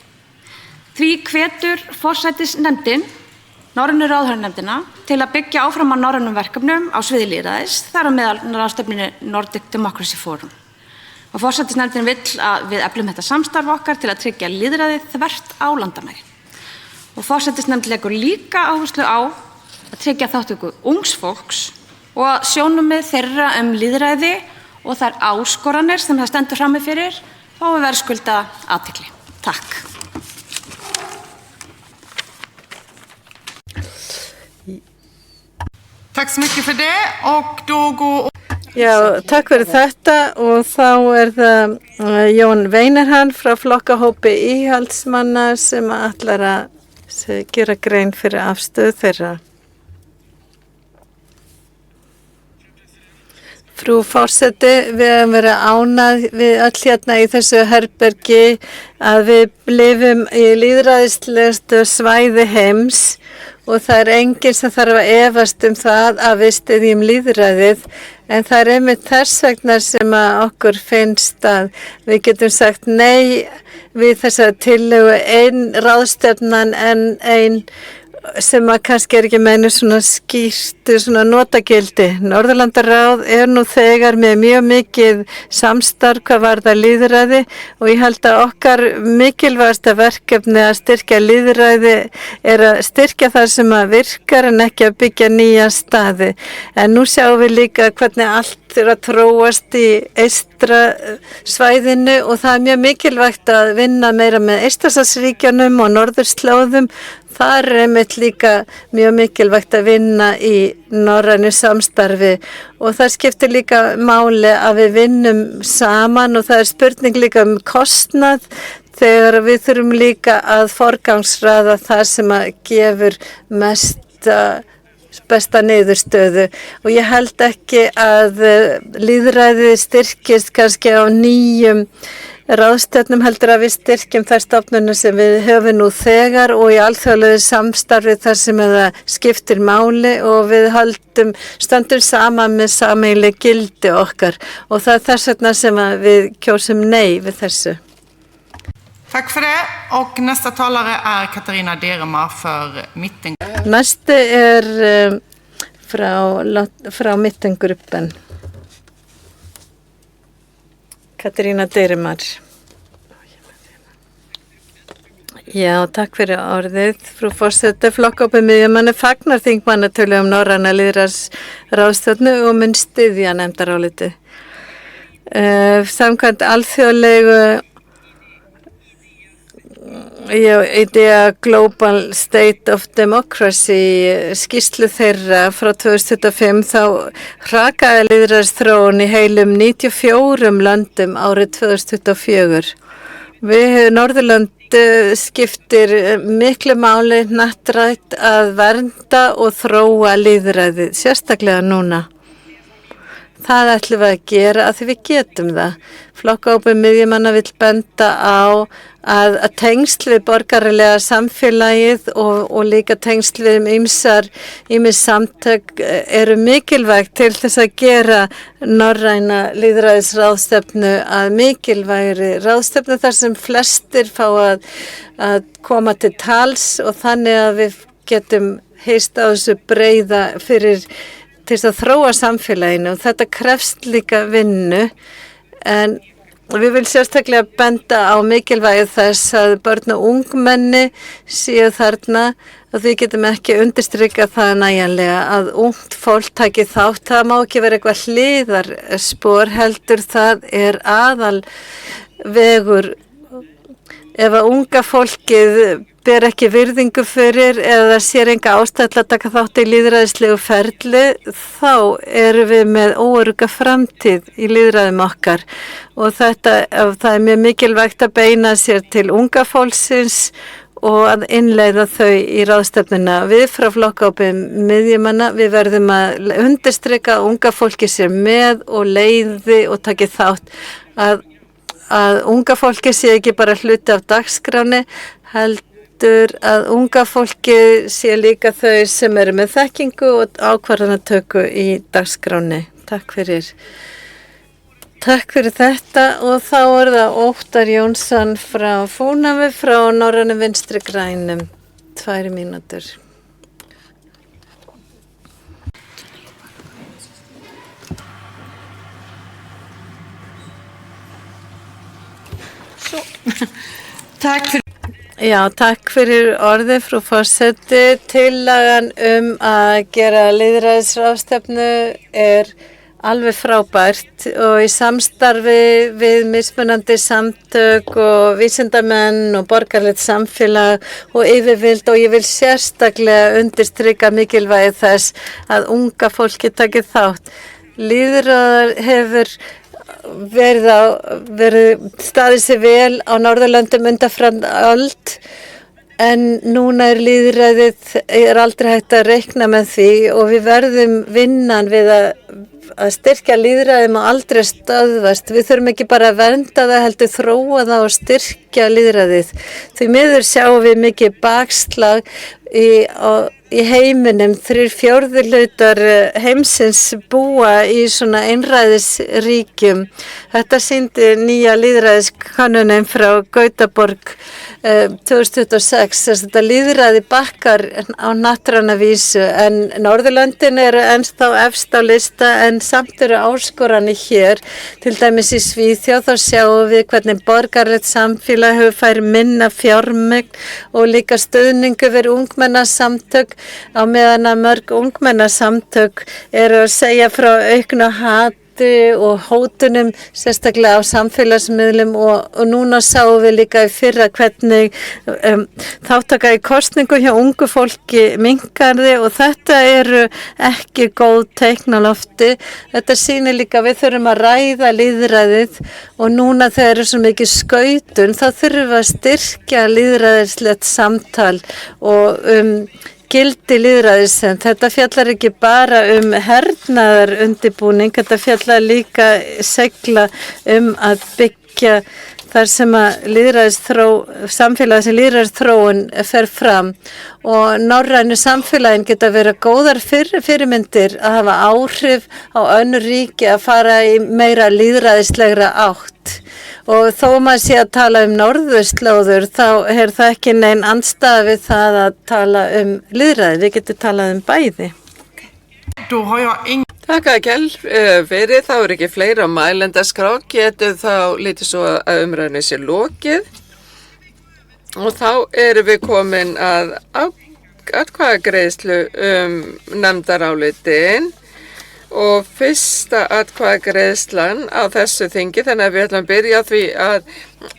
Því hvetur forsætisnefndin Norrænu ráðherranefndina til að byggja áfram á norrænum verkefnum á sviði lýðræðis, þar á meðal ráðstefnunni Nordic Democracy Forum. Og forsætisnefndin vill að við eflum þetta samstarf okkar til að tryggja lýðræði þvert á landamæri. Og forsætisnefnd leggur líka áherslu á að tryggja þátttöku ungs fólks og sjónarmið þeirra lýðræði og þær áskoranir sem það stendur frammi fyrir fái verðskulda athygli. Takk. Tack så mycket för det och då går... Já, takk fyrir þetta og þá það Jón Weinerhahn frá flokkahópi íhaldsmanna sem ætlar að gera grein fyrir afstöðu þeirra. Frú forseti, við höfum verið ánægð við öll hérna í þessu herbergi að við lifum í lýðræðislegustu svæði heims og það enginn sem þarf að efast það að við styðjum lýðræðið, en það einmitt þess vegna sem að okkur finnst að við getum sagt nei við þessa tillögu, ein ráðstefnan en ein sem að kannski ekki meina svona skýrt svona notagildi. Norðurlandaráð nú þegar með mjög mikið samstarf hvað varðar lýðræði og ég held að okkar mikilvægasta verkefni að styrkja lýðræði að styrkja það sem að virkar en ekki að byggja nýja staði. En nú sjáum við líka hvernig allt að þróast í eystra svæðinu og það mjög mikilvægt að vinna meira með Eystrasaltsríkjunum og norðurslóðum. Það einmitt líka mjög mikilvægt að vinna í norrænu samstarfi og það skiptir líka máli að við vinnum saman og það spurning líka kostnað þegar við þurfum líka að forgangsraða það sem að gefur mest besta niðurstöðu og ég held ekki að lýðræðið styrkist kannski á nýjum ráðstefnum heldur að við styrkjum þær stofnunum sem við höfum nú þegar og í alþjóðlegu samstarfi þar sem það skiptir máli och við stöndum saman med sameiginleg gildi okkar och það þess vegna sem við kjósum nei við þessu. Tack för det. Och nästa talare är Katarina Deremar för mitten. Nästa frá mittengruppen. Katarina Deremar. Já, takk fyrir orðið. Frú forseti, flokkhópur miðjumanna fagnar þingmannatölu norræna lýðræðisráðstefnu og mun styðja nefndarálitið. Samkvæmt alþjóðlegu idea Global State of Democracy skýrslu þeirra frá 2025 þá hrakaði lýðræðisþróun í heilum 94 löndum árið 2024. Við Norðurlönd skiptir miklu máli hnattrænt að vernda og þróa lýðræðið, sérstaklega núna. Það ætlum við að gera að því við getum það. Flokkhópur miðjumanna vill benda á að tengsl við borgaralega samfélagið og líka tengsl við ýmis samtök eru mikilvægt til þess að gera norræna lýðræðisráðstefnu að mikilvægri ráðstefnu þar sem flestir fá að koma til tals og þannig að við getum heyrt á þessu breiða fyrir til þess að þróa samfélaginu og þetta krefst líka vinnu en við viljum sérstaklega benda á mikilvægi þess að börn og ungmenni séu þarna og við getum ekki undirstrika það nægjanlega að ungt fólk taki þátt. Það má ekki vera eitthvað hliðarspor heldur það aðal vegur ef að unga fólkið ber ekki virðingu fyrir eða sér enga ástæðu að taka þátt í lýðræðislegu ferli, þá erum við með óörugga framtíð í lýðræðum okkar og það mjög mikilvægt að beina sér til unga fólksins og að innleiða þau í ráðstefnuna. Við frá flokkhópi miðjumanna, við verðum að undirstrika að unga fólki sér með og leiði og taki þátt að unga fólki sé ekki bara hluti af dagskráni, heldur að unga fólki sé líka þau sem eru með þekkingu og ákvarðanatöku í dagskráni. Takk fyrir þetta og þá það Óttar Jónsson frá Fúnafi frá Norrænu Vinstri grænum. 2 mínútur. Takk fyrir orðið, frú forseti. Tillagan að gera lýðræðisráðstefnu alveg frábært og í samstarfi við mismunandi samtök og vísindamenn og borgarlegt samfélag og yfirvöld og ég vil sérstaklega undirstrika mikilvægi þess að unga fólki taki þátt. Lýðræði hefur verið staðið sig vel á Norðurlöndum undanfarna öld en núna lýðræðið aldrei hægt að reikna með því og við verðum vinnan við að styrkja lýðræðið má aldrei stöðvast. Við þurfum ekki bara að vernda það heldur þróa það og styrkja lýðræðið. Því miður sjáum við mikið bakslag í heiminum. 3/4 hlutar heimsins búa í svona einræðisríkjum. Þetta sýndi nýja lýðræðiskannunin frá Gautaborg 2026. Þetta lýðræði bakkar á hnattræna vísu en Norðurlöndin eru ennþá efst á lista en samt eru áskoranir hér. Til dæmis í Svíþjóð þá sjáum við hvernig borgarlegt samfélag hefur fært minna fjármagn og líka stuðningu fyrir ungmennasamtök á meðan að mörg ungmennasamtök eru að segja frá auknu hati og hótunum sérstaklega á samfélagsmiðlum og núna sáum við líka í fyrra hvernig þátttaka í kosningu hjá ungu fólki minnkaði og þetta eru ekki góð teikn á lofti. Þetta sýnir líka að við þurfum að ræða lýðræðið og núna þegar eru svo mikið skautun þá þurfum við að styrkja lýðræðislegt samtal og gildi lýðræðis. Þetta fjallar ekki bara hernaðar undirbúning, þetta fjallar líka segla að byggja þar sem að samfélagi sem lýðræðisþróun fer fram og norrænu samfélagin geta verið góðar fyrirmyndir að hafa áhrif á önnur ríki að fara í meira lýðræðislegra átt. Og þó maður sé að tala norðurslóður, þá það ekki nein andstæða við það að tala lýðræði. Við getum talað bæði. Takk að Kjell fyrir, þá ekki fleira mælendaskrá, getur þá lítið svo að umræðinu sé lokið og þá erum við komin að atkvæðagreiðslu nefndarálitin og fyrsta atkvæðagreiðslan á þessu þingi, þannig að við ætlum að byrja á því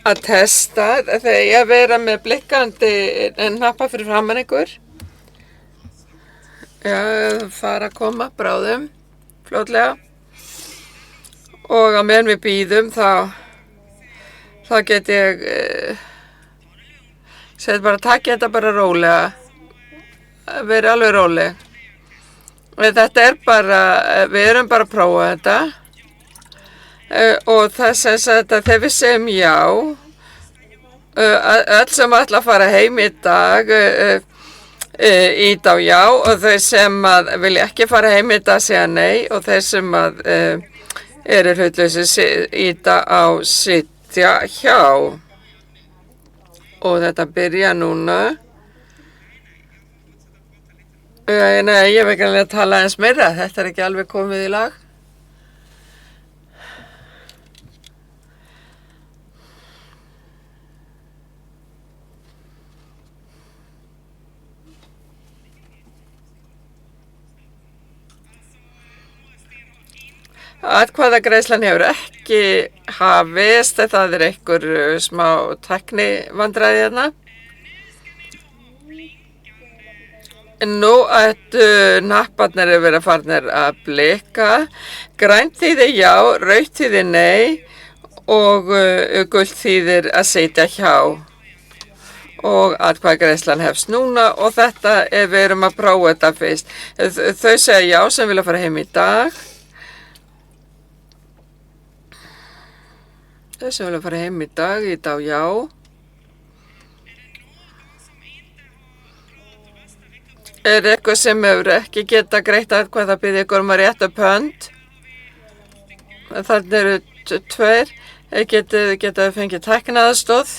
að testa þegar ég að vera með blikkandi hnappa fyrir framan ykkur. Já, fara að koma bráðum, fljótlega. Og á meðan við bíðum þá get ég takk þetta bara rólega, verið alveg róleg. Þetta bara, við erum bara að prófa þetta og það sem sagt að þegar við segjum já, öll sem ætla að fara heim í dag, ít á já og þau sem að vilja ekki fara heim í dag segja nei og þeir sem að eru hlutlausi íta á sitja hjá og þetta byrja núna. Nei, ég vil ekki alveg tala eins meira, þetta ekki alveg komið í lag. Atkvæðagreiðslan hefur ekki hafist, það einhver smá tæknivandræði hérna. Nú ættu hnapparnir vera farnir að blika. Grænt þýðir já, rautt þýðir nei og gult þýðir að sitja hjá. Og atkvæðagreiðslan hefst núna og þetta við erum að prófa þetta fyrst. Þau segja já sem vilja fara heim í dag. Þau sem vilja fara heim í dag, í dag já. Eitthvað sem hefur ekki geta greitt atkvæði að biðja ykkur að rétta upp hönd. Þarna eru tveir. Geta fengið tækniaðstoð.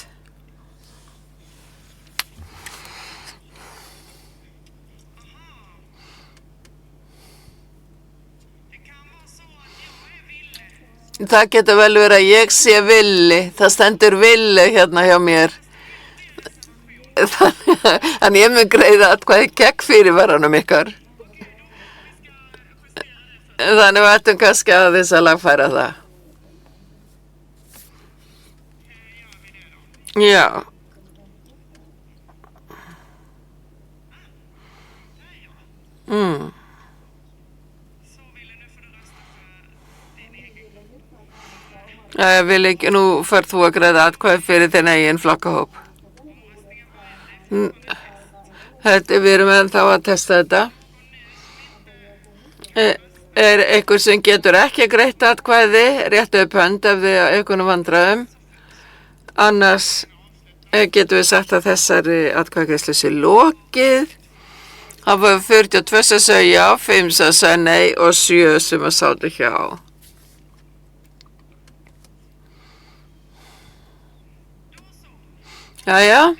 Það getur vel verið að ég sé villi. Það stendur villi hérna hjá mér. Þannig ég mun greiða atkvæði gegn fyrirvaranum ykkar. Þannig við ættum kannski að þess að lagfæra það. Já. Ég vil ekki, nú færð þú að greiða atkvæði fyrir þinn eigin flokkahóp. Við erum ennþá að testa þetta. Einhver sem getur ekki greitt atkvæði, réttu upp hönd ef þið einhvern vandræðum. Annars getum við sagt að þessari atkvæðagreiðslu sé lokið. Það var 42 sem sagði já, 5 sem sagði nei og 7 sem sátu hjá. Jæja.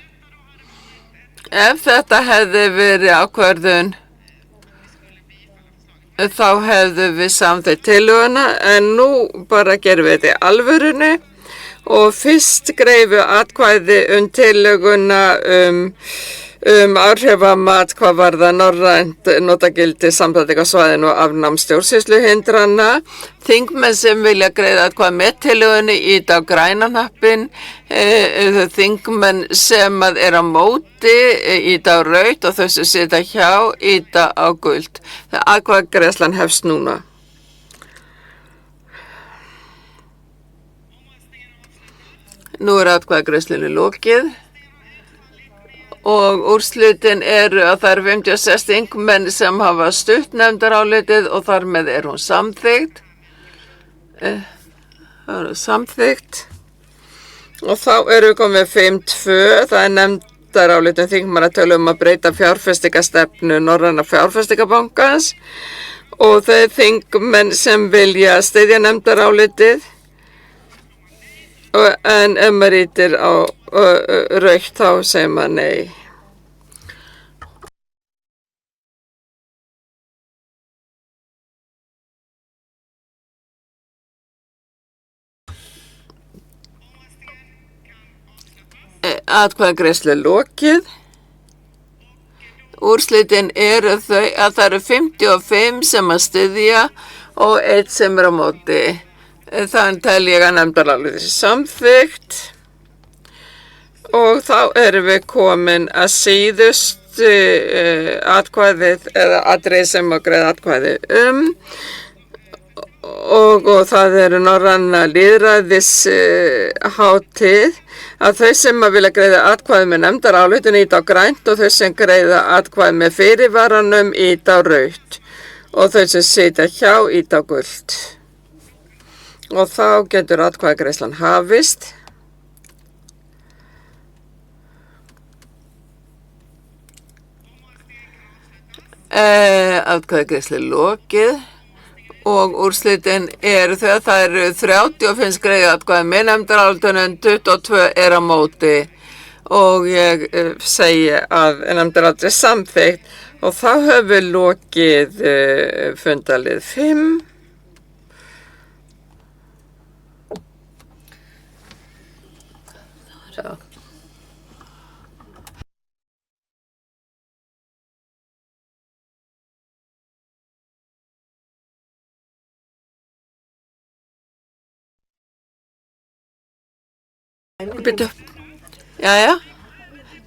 Ef þetta hefði verið ákvörðun, þá hefðu við samþykkt tillöguna, en nú bara gerum við þetta í alvörunni og fyrst greifu atkvæði tillöguna áhrifamat hvað varðar norrænt notagildi samþættingarsvæðinu og afnám stjórnsýsluhindrana. Þingmenn sem vilja greiða atkvæði með tillögunni íta á græna hnappinn, þingmenn sem á móti íta á rautt og þau sem sitja hjá íta á gult. Atkvæðagreiðslan hefst núna. Nú atkvæðagreiðslunni lokið. og úrslitin eru að það eru 56 þingmenn sem hafa stutt nefndarálitið og þar með hún samþykkt. Samþykkt. Og þá erum við komið 5-2, það nefndarálitum þingmanna tölum að breyta fjárfestingastefnu Norræna fjárfestingabankans og þeir þingmenn sem vilja styðja nefndarálitið en ef maður ýtir á rautt þá segir maður nei. Atkvæðagreiðslu lokið. Úrslitin eru þau að það eru 55 sem að styðja og 1 sem á móti. Þannig tel ég að nefndarálitið sé samþykkt. Og þá erum við komin að síðustu atkvæðið eða atriði sem að greiða atkvæði og það eru norræna lýðræðis hátíð að þau sem að vilja greiða atkvæði með nefndarálitinu ýta á grænt og þau sem greiða atkvæði með fyrirvaranum ýta á rautt og þau sem sitja hjá ýta á gult. Og þá getur atkvæðagreiðslan hafist. Atkvæðagreiðslu lokið og úrslitin eru þau að það eru 35 greiða atkvæði með nefndarálitinu en 22 á móti og ég segi að nefndarálitið samþykkt og þá höfum við lokið fundalið 5. Bíddu. Jæja,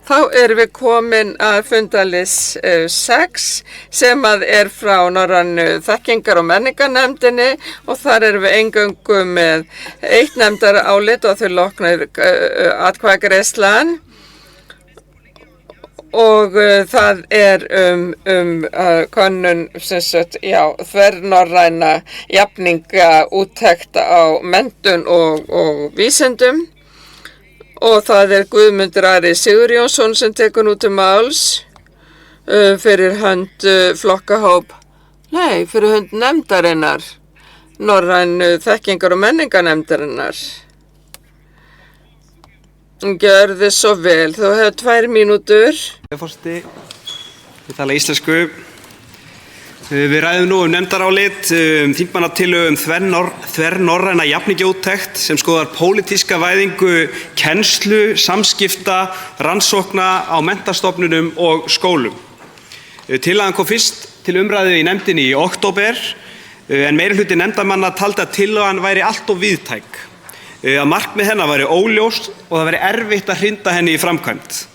þá erum við komin að fundalis 6 sem að frá Norrænu þekkingar- og menningarnefndinni og þar erum við eingöngu með 1 nefndarálit og þau loknar atkvæðagreiðslan og það könnun þvernorræna jafninga úttekt á menntun og vísindum. Og það Guðmundur Ari Sigurjónsson sem tekur nú til máls fyrir hönd fyrir hönd nefndarinnar, Norrænu þekkingar- og menningarnefndarinnar. Gjörðu svo vel, þú hefur 2 mínútur. Forseti, ég tala íslensku. Við ræðum nú nefndarálit þingmannatillögu þvernorræna jafningjaúttekt sem skoðar pólitíska væðingu kennslu, samskipta, rannsókna á menntastofnunum og skólum. Tillagan kom fyrst til umræðu í nefndinni í október en meirihluti nefndarmanna taldi að tillagan væri allt of víðtæk, að markmið hennar væri óljóst og það væri erfitt að hrinda henni í framkvæmd.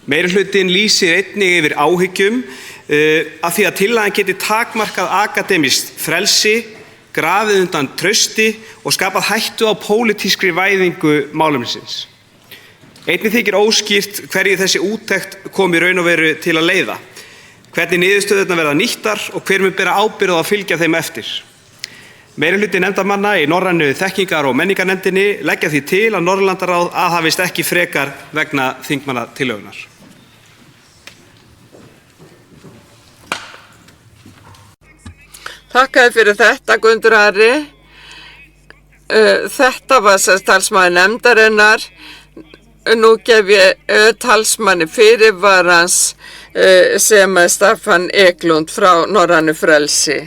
Meirihlutin lýsir einnig yfir áhyggjum af því að tillagan geti takmarkað akademískt frelsi, grafið undan trausti og skapað hættu á pólitískri væðingu málefnisins. Einnig þykir óskýrt hverju þessi úttekt kom í raun og veru til að leiða, hvernig niðurstöðurnar verða nýttar og hver mun bera ábyrgð á að fylgja þeim eftir. Meirihluti nefndarmanna í Norrænu þekkingar- og menningarnefndinni leggja því til að Norðurlandaráð aðhafist ekki frekar vegna þingmannatillögunnar. Þakkaði fyrir þetta, Guðmundur Ari. Þetta var talsmaður nefndarinnar. Nú gef ég talsmanni fyrirvarans sem Staffan Eklund frá Norrænu frelsi.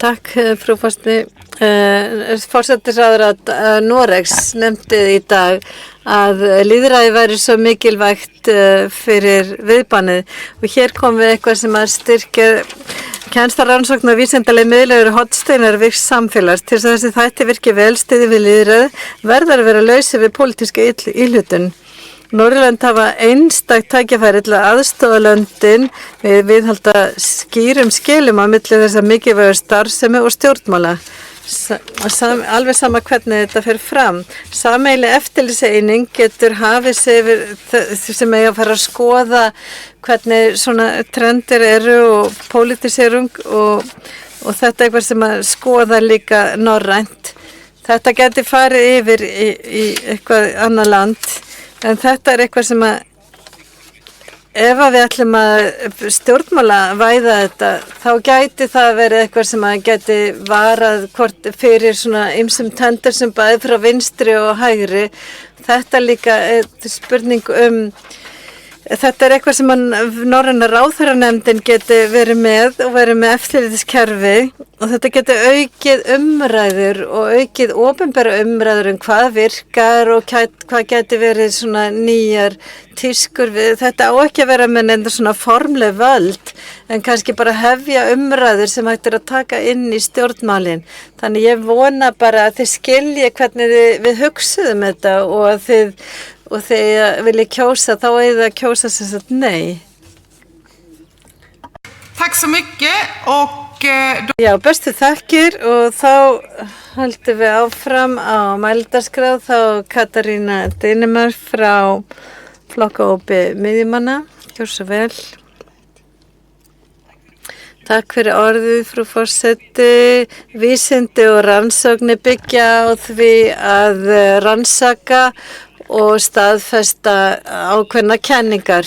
Takk, frú forseti. Forsætisráðherra Noregs nefndi í dag að lýðræði væri svo mikilvægt fyrir viðbannið og hér kom við eitthvað sem að styrkja kennsla, rannsókn og vísindaleg miðlægur hornsteinar virks samfélags. Til þess að þessi þætti virki vel styðji við lýðræði verður að vera lausir við pólitíska íhlutun. Norðurlönd hafa einstakt tækifæri til að aðstoða löndin við viðhalda skýrum skilum á milli þess að mikilvægur starfsemi og stjórnmála. Alveg sama hvernig þetta fer fram. Sameiginleg eftirlitseining getur hafið sig yfir sem eiga að fara að skoða hvernig svona trendir eru og pólitísering og þetta er eitthvað sem að skoða líka norrænt. Þetta geti farið yfir í eitthvað annað land, en þetta er eitthvað sem að ef að við ætlum að stjórnmála væða þetta, þá gæti það verið eitthvað sem að geti varað fyrir svona ýmsum tendur sem bæði frá vinstri og hægri. Þetta líka er spurning þetta er eitthvað sem norræna ráðherranefndin geti verið með og verið með eftirlitskerfi og þetta geti aukið umræður og aukið opinbera umræður hvað virkar og hvað geti verið svona nýjar tískur við. Þetta á ekki að vera með nefnda svona formleg völd en kannski bara hefja umræður sem hægt að taka inn í stjórnmálin. Þannig ég vona bara að þið skilji hvernig við hugsuðum þetta og þegar vilja kjósa, þá er það að kjósa sem sagt nej. Tack så mycket och Já, bestu þakkir og þá höldum við áfram á mældarskrá þá Katarína Dynimar frá flokkahópi miðjumanna. Gjör svo vel. Takk fyrir orðið, frú forseti. Vísindi og rannsóknir byggja á því að rannsaka og staðfesta ákveðna kenningar.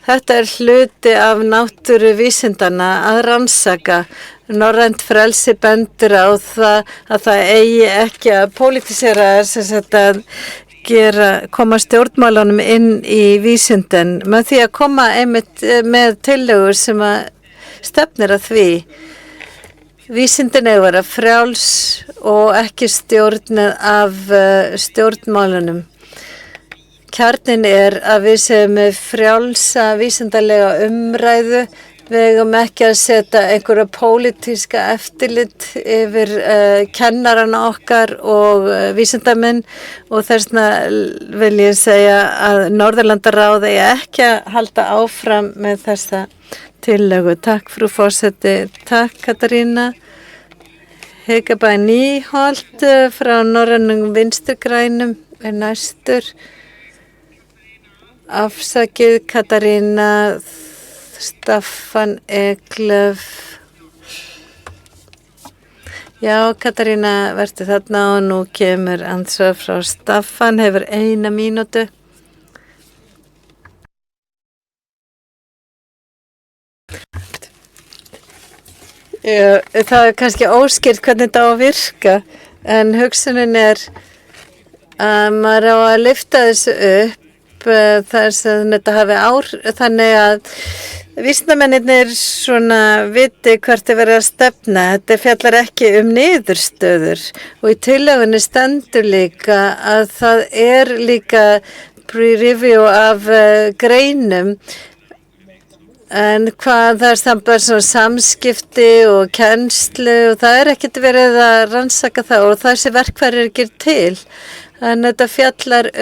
Þetta er hluti af náttúru vísindana að rannsaka. Norrænt frelsi bendur á það að það eigi ekki að pólitísera að koma stjórnmálunum inn í vísindin með því að koma einmitt með tillögur sem að stefnir að því. Vísindin eiga að vera frjáls og ekki stjórnið af stjórnmálunum. Kjarnin er að við séum með frjálsa vísindalega umræðu. Við eigum ekki að setja einhverja pólitíska eftirlit yfir kennarana okkar og vísindamenn og þessna vil ég segja að Norðurlandaráð eigi ekki að halda áfram með þessa tillögu. Takk frú forseti. Takk Katarína. Hegabæ Nýholt frá Norrænum Vinstrigrænum er næstur. Afsakið Katarína, Staffan Eklöf. Já, Katarína verður þarna og nú kemur ansvar frá Staffan, hefur 1 mínútu. Já, það er kannski óskýrt hvernig þetta á að virka, en hugsunin er að maður á að lyfta þessu upp þar sem þetta hafi þannig að vísindamennirnir svona viti hvert er verið að stefna. Þetta fjallar ekki niðurstöður og í tillögunni stendur líka að það er líka pre-review af greinum en hvað það er samband svona samskipti og kennslu og það er ekkert verið að rannsaka það og þessi verkfæri er ekki til. En þetta fjallar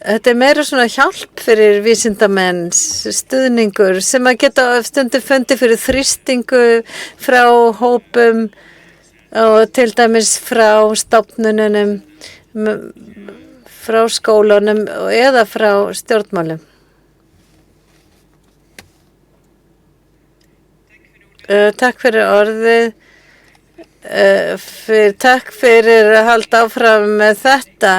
Þetta er meira svona hjálp fyrir vísindamenn, stuðningur sem að geta stundum fundið fyrir þrýstingu frá hópum og til dæmis frá stofnununum, frá skólunum eða frá stjórnmálum. Takk fyrir orðið. Takk fyrir að halda áfram með þetta.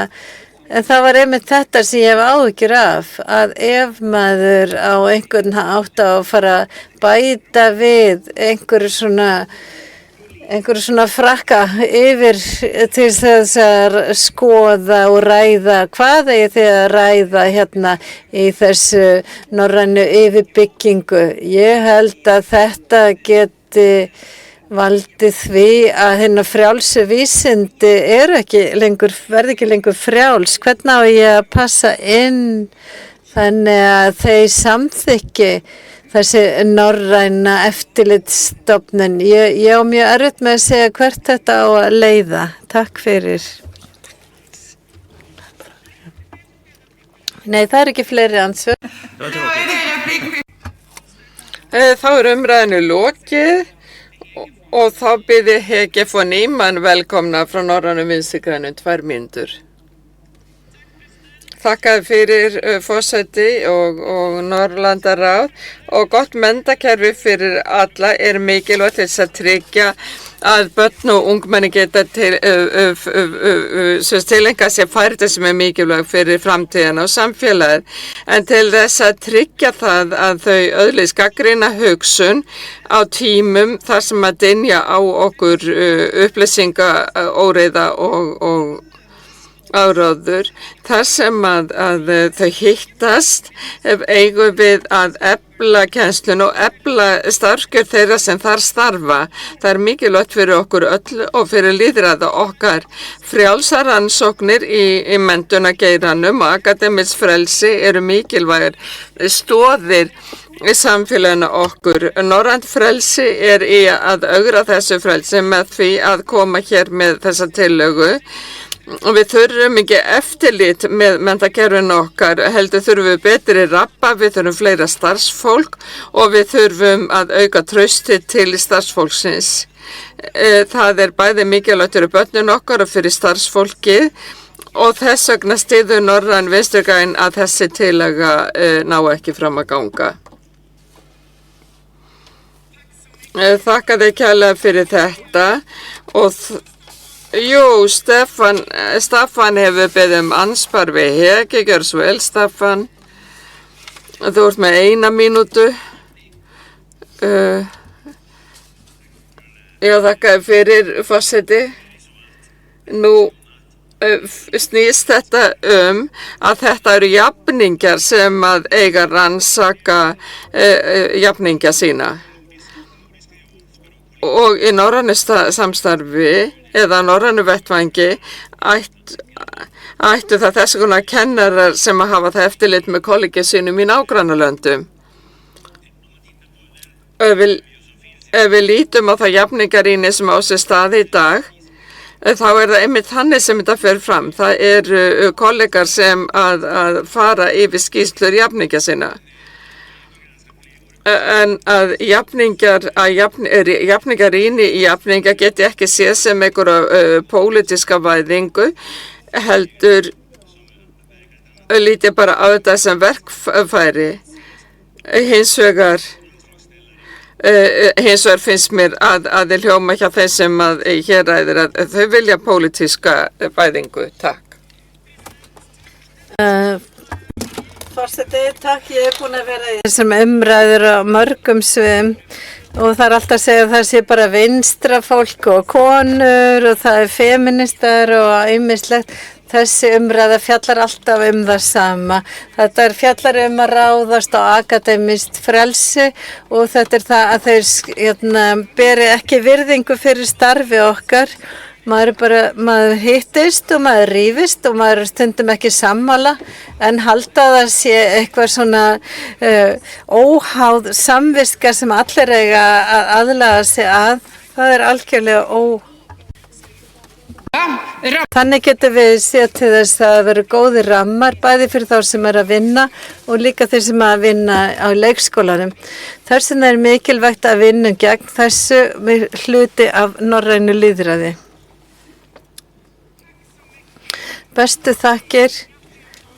En það var einmitt þetta sem ég hef áhyggjur af, að ef maður á einhvern hátt á að fara að bæta við einhverju svona frakka yfir til þess að skoða og ræða hvað eigi þið að ræða hérna í þessu norrænu yfirbyggingu. Ég held að þetta geti valdið því að hérna frjálsu vísindi verði ekki lengur frjáls. Hvernig á ég að passa inn þannig að þeir samþykki þessi norræna eftirlitsstofnun. Ég á mjög erfitt með að segja hvert þetta á að leiða. Takk fyrir. Nei, það er ekki fleiri ansvör. Þá er umræðinu lokið og þá byrði Hege von Niemann velkomna frá Norrænum Vinstrigrænum 2 mínútur. Þakka fyrir forseti og Norðurlandaráð og gott menntakerfi fyrir alla er mikilvægt til þess að tryggja að börn og ungmenni geta tileinka sér færni sem er mikilvægt fyrir framtíðina og samfélagið. En til þess að tryggja það að þau öðlist gagnrýna hugsun á tímum þar sem að dynja á okkur upplýsingaóreiða og áráður, þar sem að þau hittast eigum við að efla kennslun og efla starfskjör þeirra sem þar starfa. Það er mikilvægt fyrir okkur öll og fyrir lýðræði okkar. Frjálsar rannsóknir í menntunargeiranum og akademískt frelsi eru mikilvægir stoðir í samfélaginu okkur. Norrænt frelsi er í að augra þessu frelsi með því að koma hér með þessa tillögu. Og við þurfum ekki eftirlit með menntakerfinu okkar, heldur þurfum við betri rappa, við þurfum fleira starfsfólk og við þurfum að auka trausti til starfsfólksins. Það er bæði mikilvægt fyrir börnin okkar og fyrir starfsfólkið og þess vegna styður Norræn Vinstrigrænn að þessi tillaga ná ekki fram að ganga. Þakka þér kærlega fyrir þetta og Staffan hefur beðið anspar við Hege, gjör svo vel Staffan. Þú ert með 1 mínútu. Já, þakka fyrir forseti. Nú snýst þetta að þetta eru jafningjar sem að eiga rannsaka jafningja sína. Og í norrænu samstarfi eða norrænu vettvangi ættu það þess konar kennarar sem að hafa það eftirlit með kollegi sínum í nágrannalöndum. Ef við lítum á það jafningarýni sem á sér stað í dag, þá er það einmitt þannig sem þetta fer fram. Það eru kollegar sem að fara yfir skýrslur jafningja sinna. En að jafningarýni í jafninga geti ekki séð sem einhverja pólitíska væðingu, heldur lítið bara á þetta sem verkfæri. Hins vegar finnst mér að þið hljóma hjá þeim sem að hér ræðir að þau vilja pólitíska væðingu. Takk. Forseti, takk, ég búin að vera í þessum umræður á mörgum sviðum og það alltaf að segja að það sé bara vinstra fólk og konur og það feministar og ýmislegt. Þessi umræða fjallar alltaf það sama. Þetta fjallar að ráðast á akademískt frelsi og þetta það að þeir beri ekki virðingu fyrir starfi okkar. Maður hittist og maður rífist og maður stundum ekki sammála en halda það sé eitthvað svona óháð samviska sem allir eiga að aðlaga sig að. Það er algjörlega Þannig getum við séð til þess að vera góðir rammar bæði fyrir þá sem að vinna og líka þeir sem að vinna á leikskólanum. Þess vegna er mikilvægt að vinna gegn þessu hluti af norrænu lýðræði. Bestu þakkir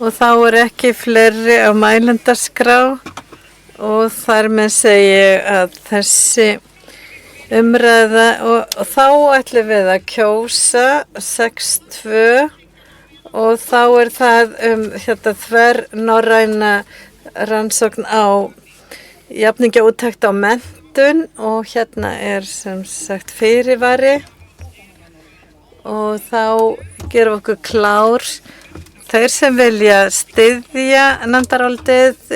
og þá er ekki fleiri á mælendaskrá og þar með segi að þessi umræða og þá ætlum við að kjósa 6-2 og þá er það þvernorræna rannsókn á jafningjaúttekt á menntun og hérna er sem sagt fyrirvari og þá gerum við okkur klár. Þeir sem vilja styðja nefndarálitið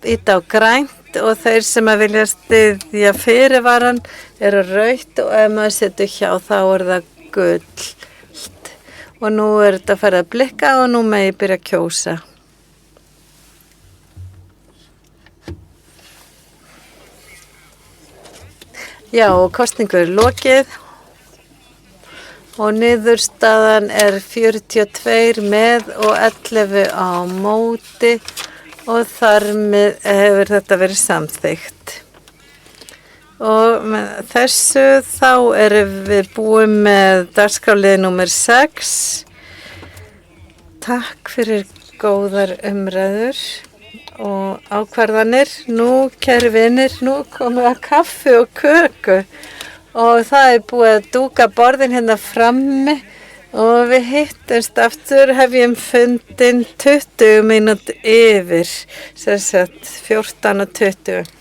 íta á grænt og þeir sem vilja styðja fyrirvaran eru rautt og ef maður setur hjá þá er það gult. Og nú er þetta farið að blikka og nú megi byrja að kjósa. Já, og kosningu er lokið. og niðurstaðan er 42 með og 11 á móti og þar með hefur þetta verið samþykkt. Og með þessu þá erum við búin með dagskrárlið númer 6. Takk fyrir góðar umræður og ákvarðanir. Nú, kæru vinir, nú komum við kaffi og köku og það er búið að dúka borðin hérna frammi og við hittumst aftur hefjum fundin 20 mínútur yfir, sem sagt 14:20.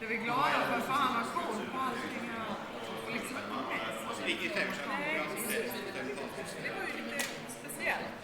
Är vi glada för fan har koll på allting och liksom det var ju lite speciellt.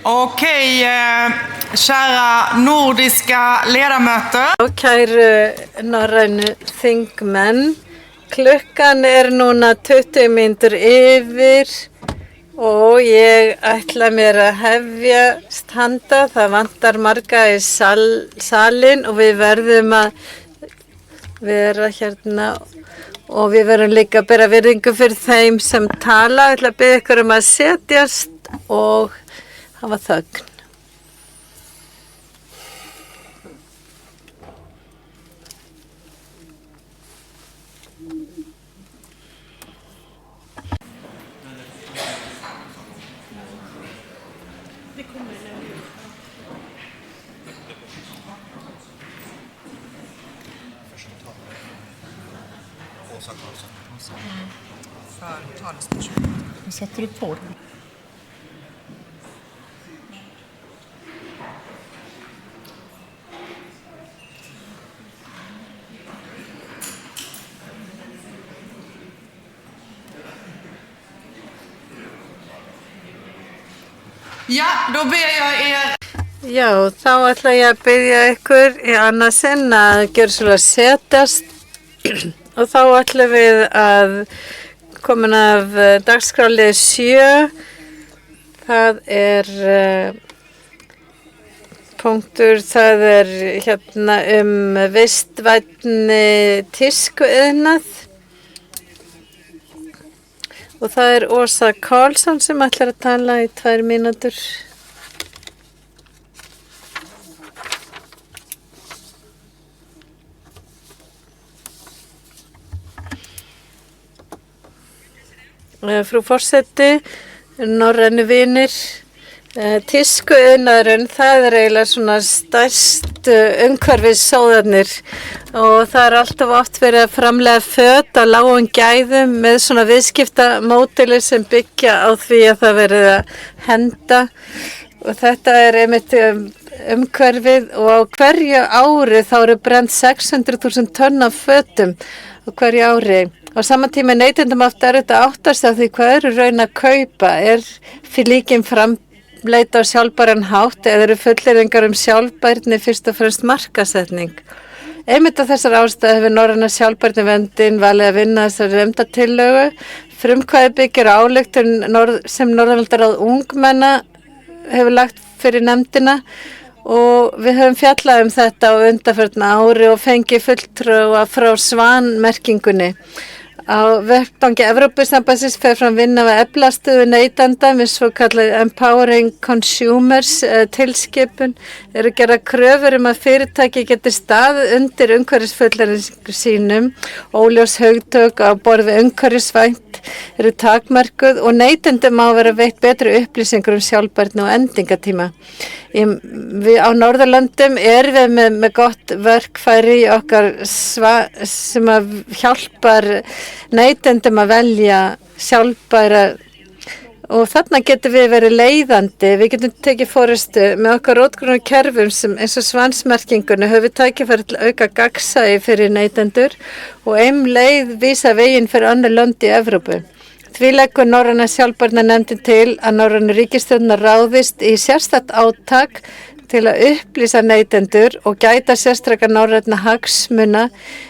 Okej, kära nordiska ledamöter. Og kæru norrænu þingmenn, klukkan núna 20 mínútur yfir og ég ætla mér að hefja standa. Það vantar marga í salin og við verðum að vera hérna og við verðum líka að bera virðingu fyrir þeim sem tala. Ég ætla að biðja ykkur að setjast og hafa þögn. Sätter du på den? Ja, då ber jag er. Já, þá ætla ég að biðja ykkur í annað sinn að gera svo að setjast og þá ætlum við að komin af dagskrálið 7. Það punktur, það hérna vistvænni tískuiðnað og það Åsa Karlsson sem ætlar að tala í 2 mínútur. Frú forseti, norrænu vinir, tískuiðnaðurinn, það eiginlega svona stærst umhverfissóðarnir og það alltaf oft verið að framlega föt á lágum gæðum með svona viðskiptamódeli sem byggja á því að það verið að henda og þetta einmitt umhverfið og á hverju ári þá eru brennt 600.000 tonn af fötum á hverju ári. Á sama tíma neytendum oft þetta áttast af því hvað eru raun að kaupa, fyrir líkin framleita á sjálfbæran hátt eða eru fullyrðingar sjálfbærni fyrst og fremst markaðssetning. Einmitt af þessar ástæðu hefur norræna sjálfbærniverndin valið að vinna þessari nefndartillögu. Frumkvæði byggir á ályktun sem Norðurlandaráð ungmenna hefur lagt fyrir nefndina og við höfum fjallað þetta á undanförnu ári og fengið fulltrúa frá Svan-merkingunni. Á vettvangi Evrópusambandsins fer fram vinna við efla stöðu neytenda með svokallað Empowering Consumers tilskipun eru gerða kröfur að fyrirtæki geti staðið undir umhverfisfullyrðingum sínum. Óljós hugtök á borð við umhverfisvænt eru takmörkuð og neytendum má vera veitt betri upplýsingar sjálfbærni og endingatíma. Á Norðurlöndum við með gott verkfæri í okkar sem að hjálpar neytendum að velja sjálfbæra og þarna getum við verið leiðandi. Við getum tekið forystu með okkar rótgrónu kerfum sem eins og Svansmerkingunni höfum við tækifæri til að auka gagnsæi fyrir neytendur og leið vísa veginn fyrir önnur lönd í Evrópu. Því leggur norræna sjálfbærninefndin til að norrænu ríkisstjórnar ráðist í sérstakt átak til að upplýsa neytendur og gæta sérstaklega norrænna hagsmuna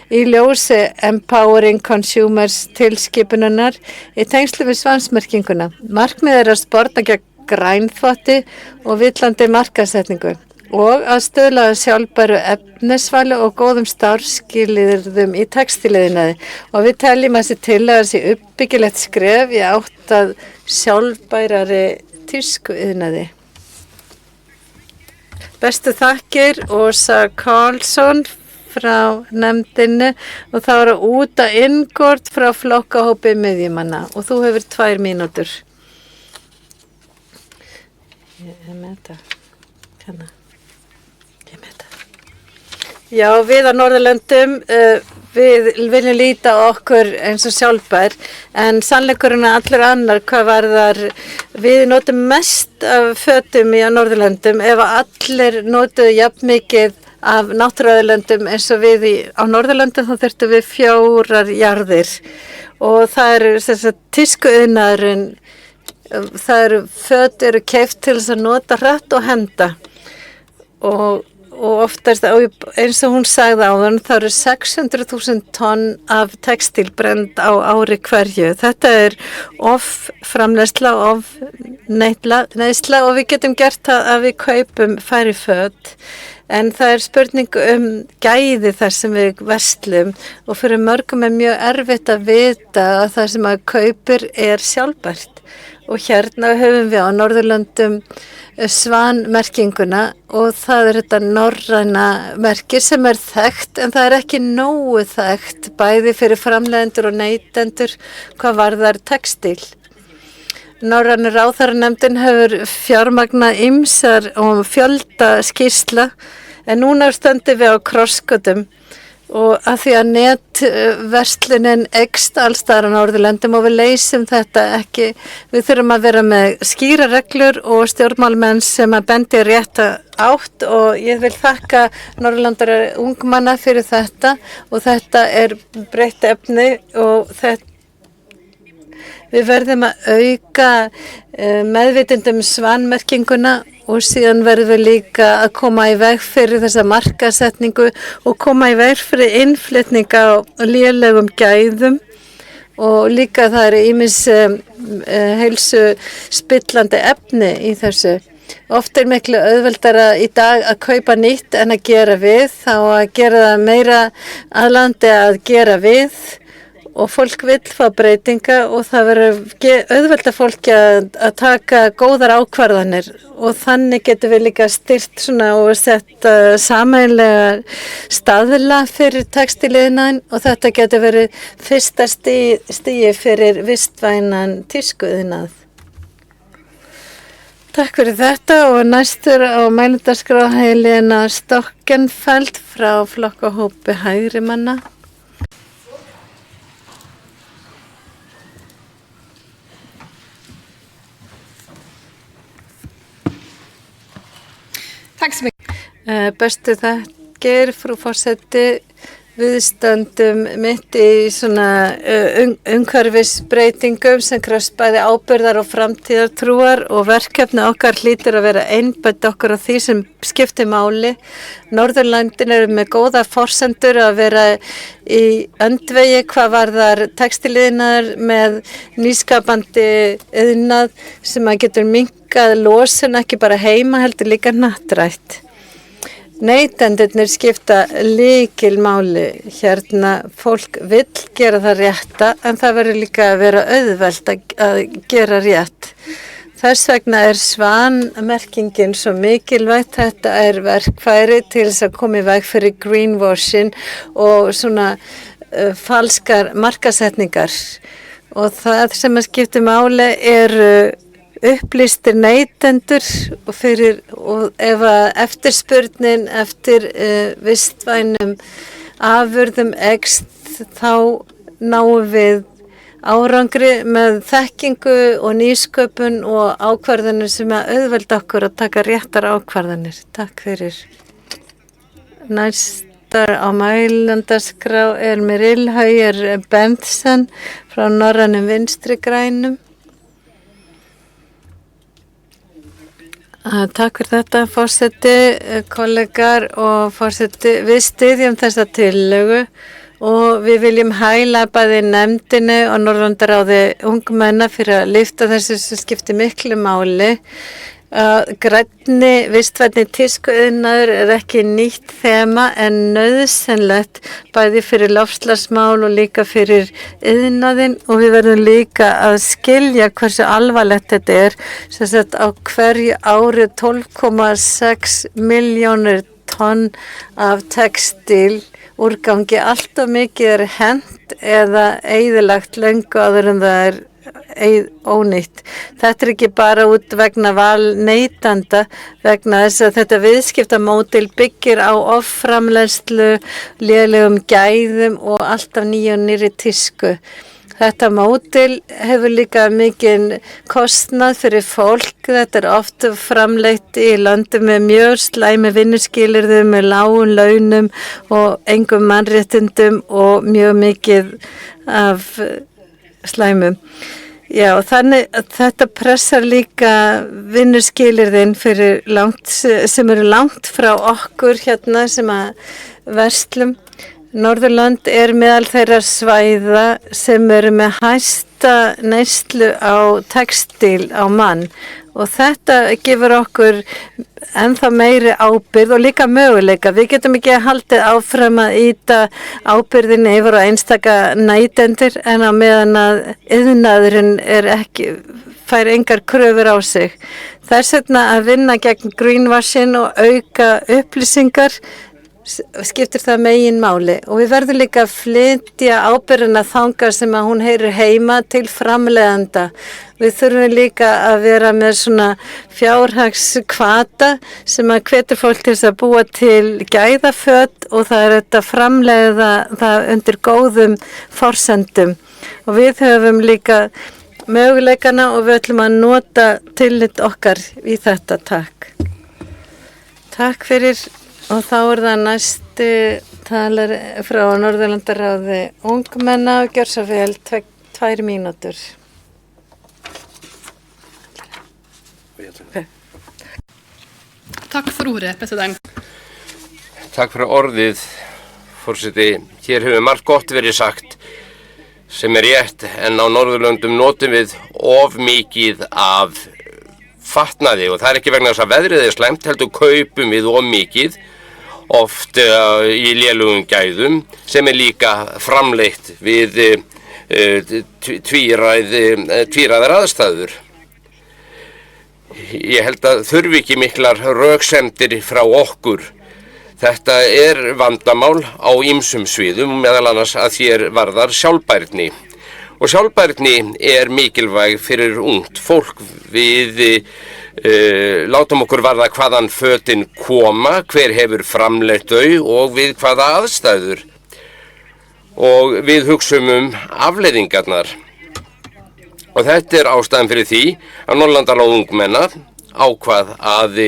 í ljósi Empowering Consumers tilskipunarinnar í tengslu við Svansmerkinguna. Markmiðið að sporna gegn grænþvotti og villandi markaðssetningu og að stuðla að sjálfbæru efnisvali og góðum starfsskilyrðum í textíliðnaði og við teljum að þessi tillaga sé uppbyggilegt skref í átt að sjálfbærari tískuiðnaði. Bestu þakkir Åsa Karlsson frá nefndinni og það Úta Ingord frá flokkahópi miðjumanna og þú hefur 2 mínútur. Já, við á Norðurlöndum, við viljum líta á okkur eins og sjálfbær, en sannleikurinn allir annar hvað varðar, við notum mest af fötum á Norðurlöndum ef allir notuðu jafn mikið af náttúruauðlindum eins og við á Norðurlöndum þá þurftum við 4 jarðir og það tískuiðnaðurinn, föt eru keypt til þess að nota hratt og henda og oftast, eins og hún sagði áðan, það eru 600.000 tonn af textíl brend á ári hverju. Þetta framleiðsla, neysla og við getum gert það að við kaupum færri föt. En það spurning gæði þar sem við verslum og fyrir mörgum mjög erfitt að vita að það sem að kaupir sjálfbært. Og hérna höfum við á Norðurlöndum Svan-merkinguna og það þetta norræna merki sem þekkt en það ekki nógu þekkt bæði fyrir framleiðendur og neytendur hvað varðar textíl. Norræna ráðherranefndin hefur fjármagnað ýmsar og fjölda skýrsla en núna stöndum við á krossgötum og að því að netverslunin eykst alls staðar á Norðurlöndum og við leysum þetta ekki. Við þurfum að vera með skýra reglur og stjórnmálamenn sem að bendi rétta átt og ég vil þakka Norðurlandara ungmanna fyrir þetta og þetta breytt efni og Við verðum að auka meðvitund svanmerkinguna og síðan verðum við líka að koma í veg fyrir þessa markaðssetningu og koma í veg fyrir innflytninga á lélegum gæðum. Og líka það eru ýmis heilsu spillandi efni í þessu. Oft miklu auðveldara í dag að kaupa nýtt en að gera við, þá að gera það meira aðlandi að gera við og fólk vill fá breytinga og það verður auðvelda fólki að taka góðar ákvarðanir og þannig getum við líka styrt svona og setta sameiginlega staðla fyrir textiliðnaðinn og þetta getur verið fyrsta stigi fyrir vistvænan tískuiðnað. Takk fyrir þetta og næstur á mælendaskrá Helena Stockenfeld frá flokkahópi hægrimanna. Tack så mycket. Bestu þakkir, frú forseti, við stöndum mitt í svona umhverfisbreytingum sem krefst bæði ábyrgðar og framtíðartrúar og verkefni okkar hlýtur að vera einbeitt okkur á því sem skiptir máli. Norðurlöndin eru með góða forsendur að vera í öndvegi hvað varðar textiliðnaðar með nýskapandi iðnað sem að getur minnkað losun ekki bara heima heldur líka hnattrætt. Neytendurnir skipta lykilmáli hérna, fólk vill gera það rétta en það verður líka að vera auðvelt að gera rétt. Þess vegna svanmerkingin svo mikilvægt, þetta verkfæri til þess að koma í veg fyrir greenwashing og svona falskar markaðssetningar og það sem að skipta máli upplýstir neytendur og ef að eftirspurnin eftir vistvænum afurðum eykst þá náum við árangri með þekkingu og nýsköpun og ákvarðanir sem að auðvelda okkur að taka réttar ákvarðanir. Takk fyrir. Næstar á mælendaskrá Miril Høyer Bentsen frá Norrænum Vinstri grænum. Takk fyrir þetta, forseti, kollegar og forseti. Við styðjum þessa tillögu og við viljum hæla bæði nefndinni og Norðurlandaráði ungmenna fyrir að lyfta þessu sem skiptir miklu máli. Grænni vistvænni tískuiðnaður ekki nýtt þema en nauðsynlegt bæði fyrir loftslagsmál og líka fyrir iðnaðinn og við verðum líka að skilja hversu alvarlegt þetta sem sagt á hverju ári 12,6 milljónir tonn af textíl úrgangi, allt of mikið hent eða eyðilagt löngu áður en það ónýtt. Þetta ekki bara út vegna val neytanda vegna þess að þetta viðskiptamódel byggir á offramleiðslu, lélegum gæðum og alltaf nýri tísku. Þetta módel hefur líka mikinn kostnað fyrir fólk. Þetta oft framleitt í löndum með mjög slæmi vinnuskilyrðum, með lágum launum og engum mannréttindum og mjög mikið af slæmum. Já, þannig að þetta pressar líka vinnuskilyrðin fyrir sem eru langt frá okkur hérna sem að verslum. Norðurland meðal þeirra svæða sem eru með hæsta neyslu á textíl á mann og þetta gefur okkur ennþá meiri ábyrgð og líka möguleika. Við getum ekki haldið áfram að ýta ábyrgðinni yfir á einstaka neytendur en á meðan að iðnaðurinn fær engar kröfur á sig. Þess vegna að vinna gegn greenwashing og auka upplýsingar skiptir það megin máli og við verðum líka að flytja ábyrgðina þangað sem að hún heyrir heima til framleiðanda. Við þurfum líka að vera með svona fjárhagskvata sem að hvetur fólk til þess að búa til gæðaföt og það þetta framleiða það undir góðum forsendum og við höfum líka möguleikana og við ætlum að nota tillit okkar í þetta. Takk fyrir. Og þá það næsti talar frá Norðurlandaráði ungmenna og gjör svo vel 2 mínútur. Takk for ordet, president. Takk fyrir orðið, forseti. Hér hefur margt gott verið sagt sem rétt, en á Norðurlöndum notum við of mikið af fatnaði og það ekki vegna þess að veðrið slæmt, heldur kaupum við of mikið, oft í lélugum gæðum, sem líka framleitt við tvíræðar aðstæður. Ég held að þurfi ekki miklar röksemdir frá okkur. Þetta vandamál á ýmsum sviðum, meðal annars að þér varðar sjálfbærni. Og sjálfbærni mikilvæg fyrir ungt fólk. Við látum okkur varða hvaðan fötin koma, hver hefur framleitt þau og við hvaða aðstæður. Og við hugsum afleiðingarnar. Og þetta ástæðan fyrir því að Norðurlandaráð ungmenna ákvað að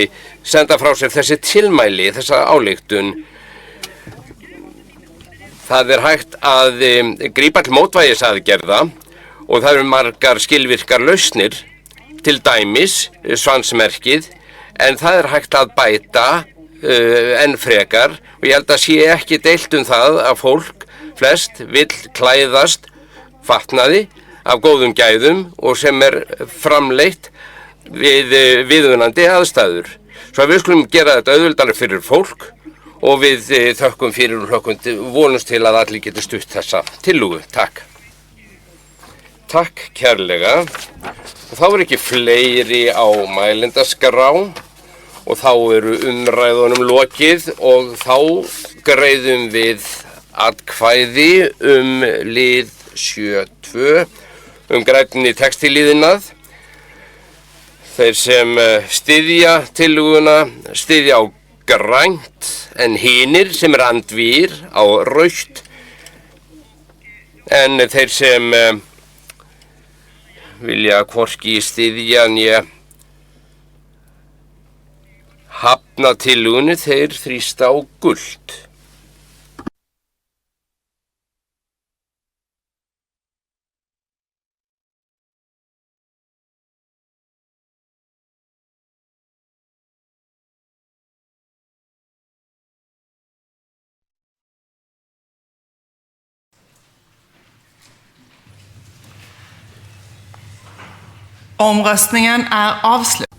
senda frá sér þessi tilmæli, þessa ályktun. Það hægt að grípa til mótvægisaðgerða og það eru margar skilvirkar lausnir, til dæmis svansmerkið, en það hægt að bæta enn frekar og ég held að sé ekki deilt það að fólk flest vill klæðast fatnaði af góðum gæðum og sem framleitt við viðunandi aðstæður. Svo við skulum gera þetta auðveldara fyrir fólk og við þökkum fyrir og vonumst til að allir geti stutt þessa tillögu. Takk. Takk kærlega. Og þá ekki fleiri á mælendaskrá og þá umræðunum lokið og þá greiðum við atkvæði lið 7.2 grænni textíliðnað. Þeir sem styðja tillöguna styðja á grænt en hinir sem andvígir á rautt. En þeir sem vilja hvorki styðja né hafna tillögunni, þeir þrýsta á gult. Omröstningen avslut.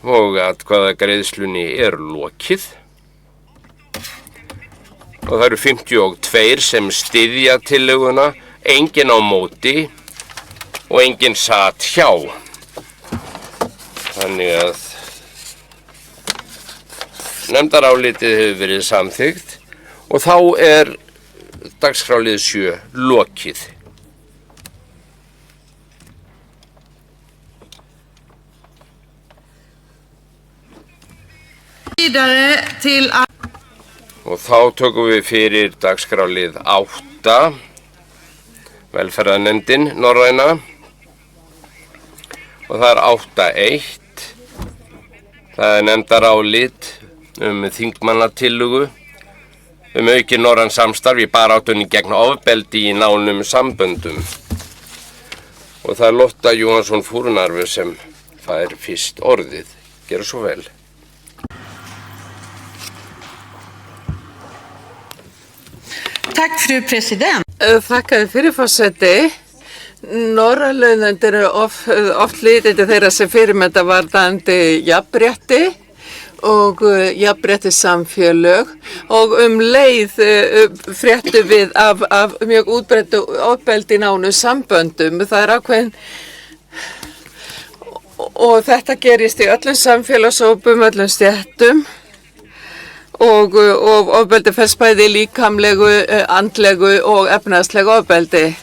Og atkvæðagreiðslunni lokið. Og það eru 52 sem styðja tillöguna, enginn á móti og enginn sat hjá. Þannig að nefndarálitið hefur verið samþykkt og þá dagskrálið 7 lokið. Og þá tökum við fyrir dagskrálið 8, velferðarnefndin norræna, og það 8.1, það nefndarálit þingmannatillögu aukin norræn samstarf í baráttunni gegn ofbeldi í nánum samböndum. Og það Lotta Johansson Fúrnarfur sem fær fyrst orðið. Gjörðu svo vel. Tack fru president. Þakka fyrir forseti. Norðurlöndin oft litið til þeirra sem fyrirmynda varðandi jafnrétti og jafnrétti samfélög og leið fréttu við af mjög útbreiddu ofbeldi í nánum samböndum. Það ákveðin og þetta gerist í öllum samfélagshópum, öllum stéttum. Og ofbeldi felst bæði líkamlegu, andlegu og efnahagslegu ofbeldi.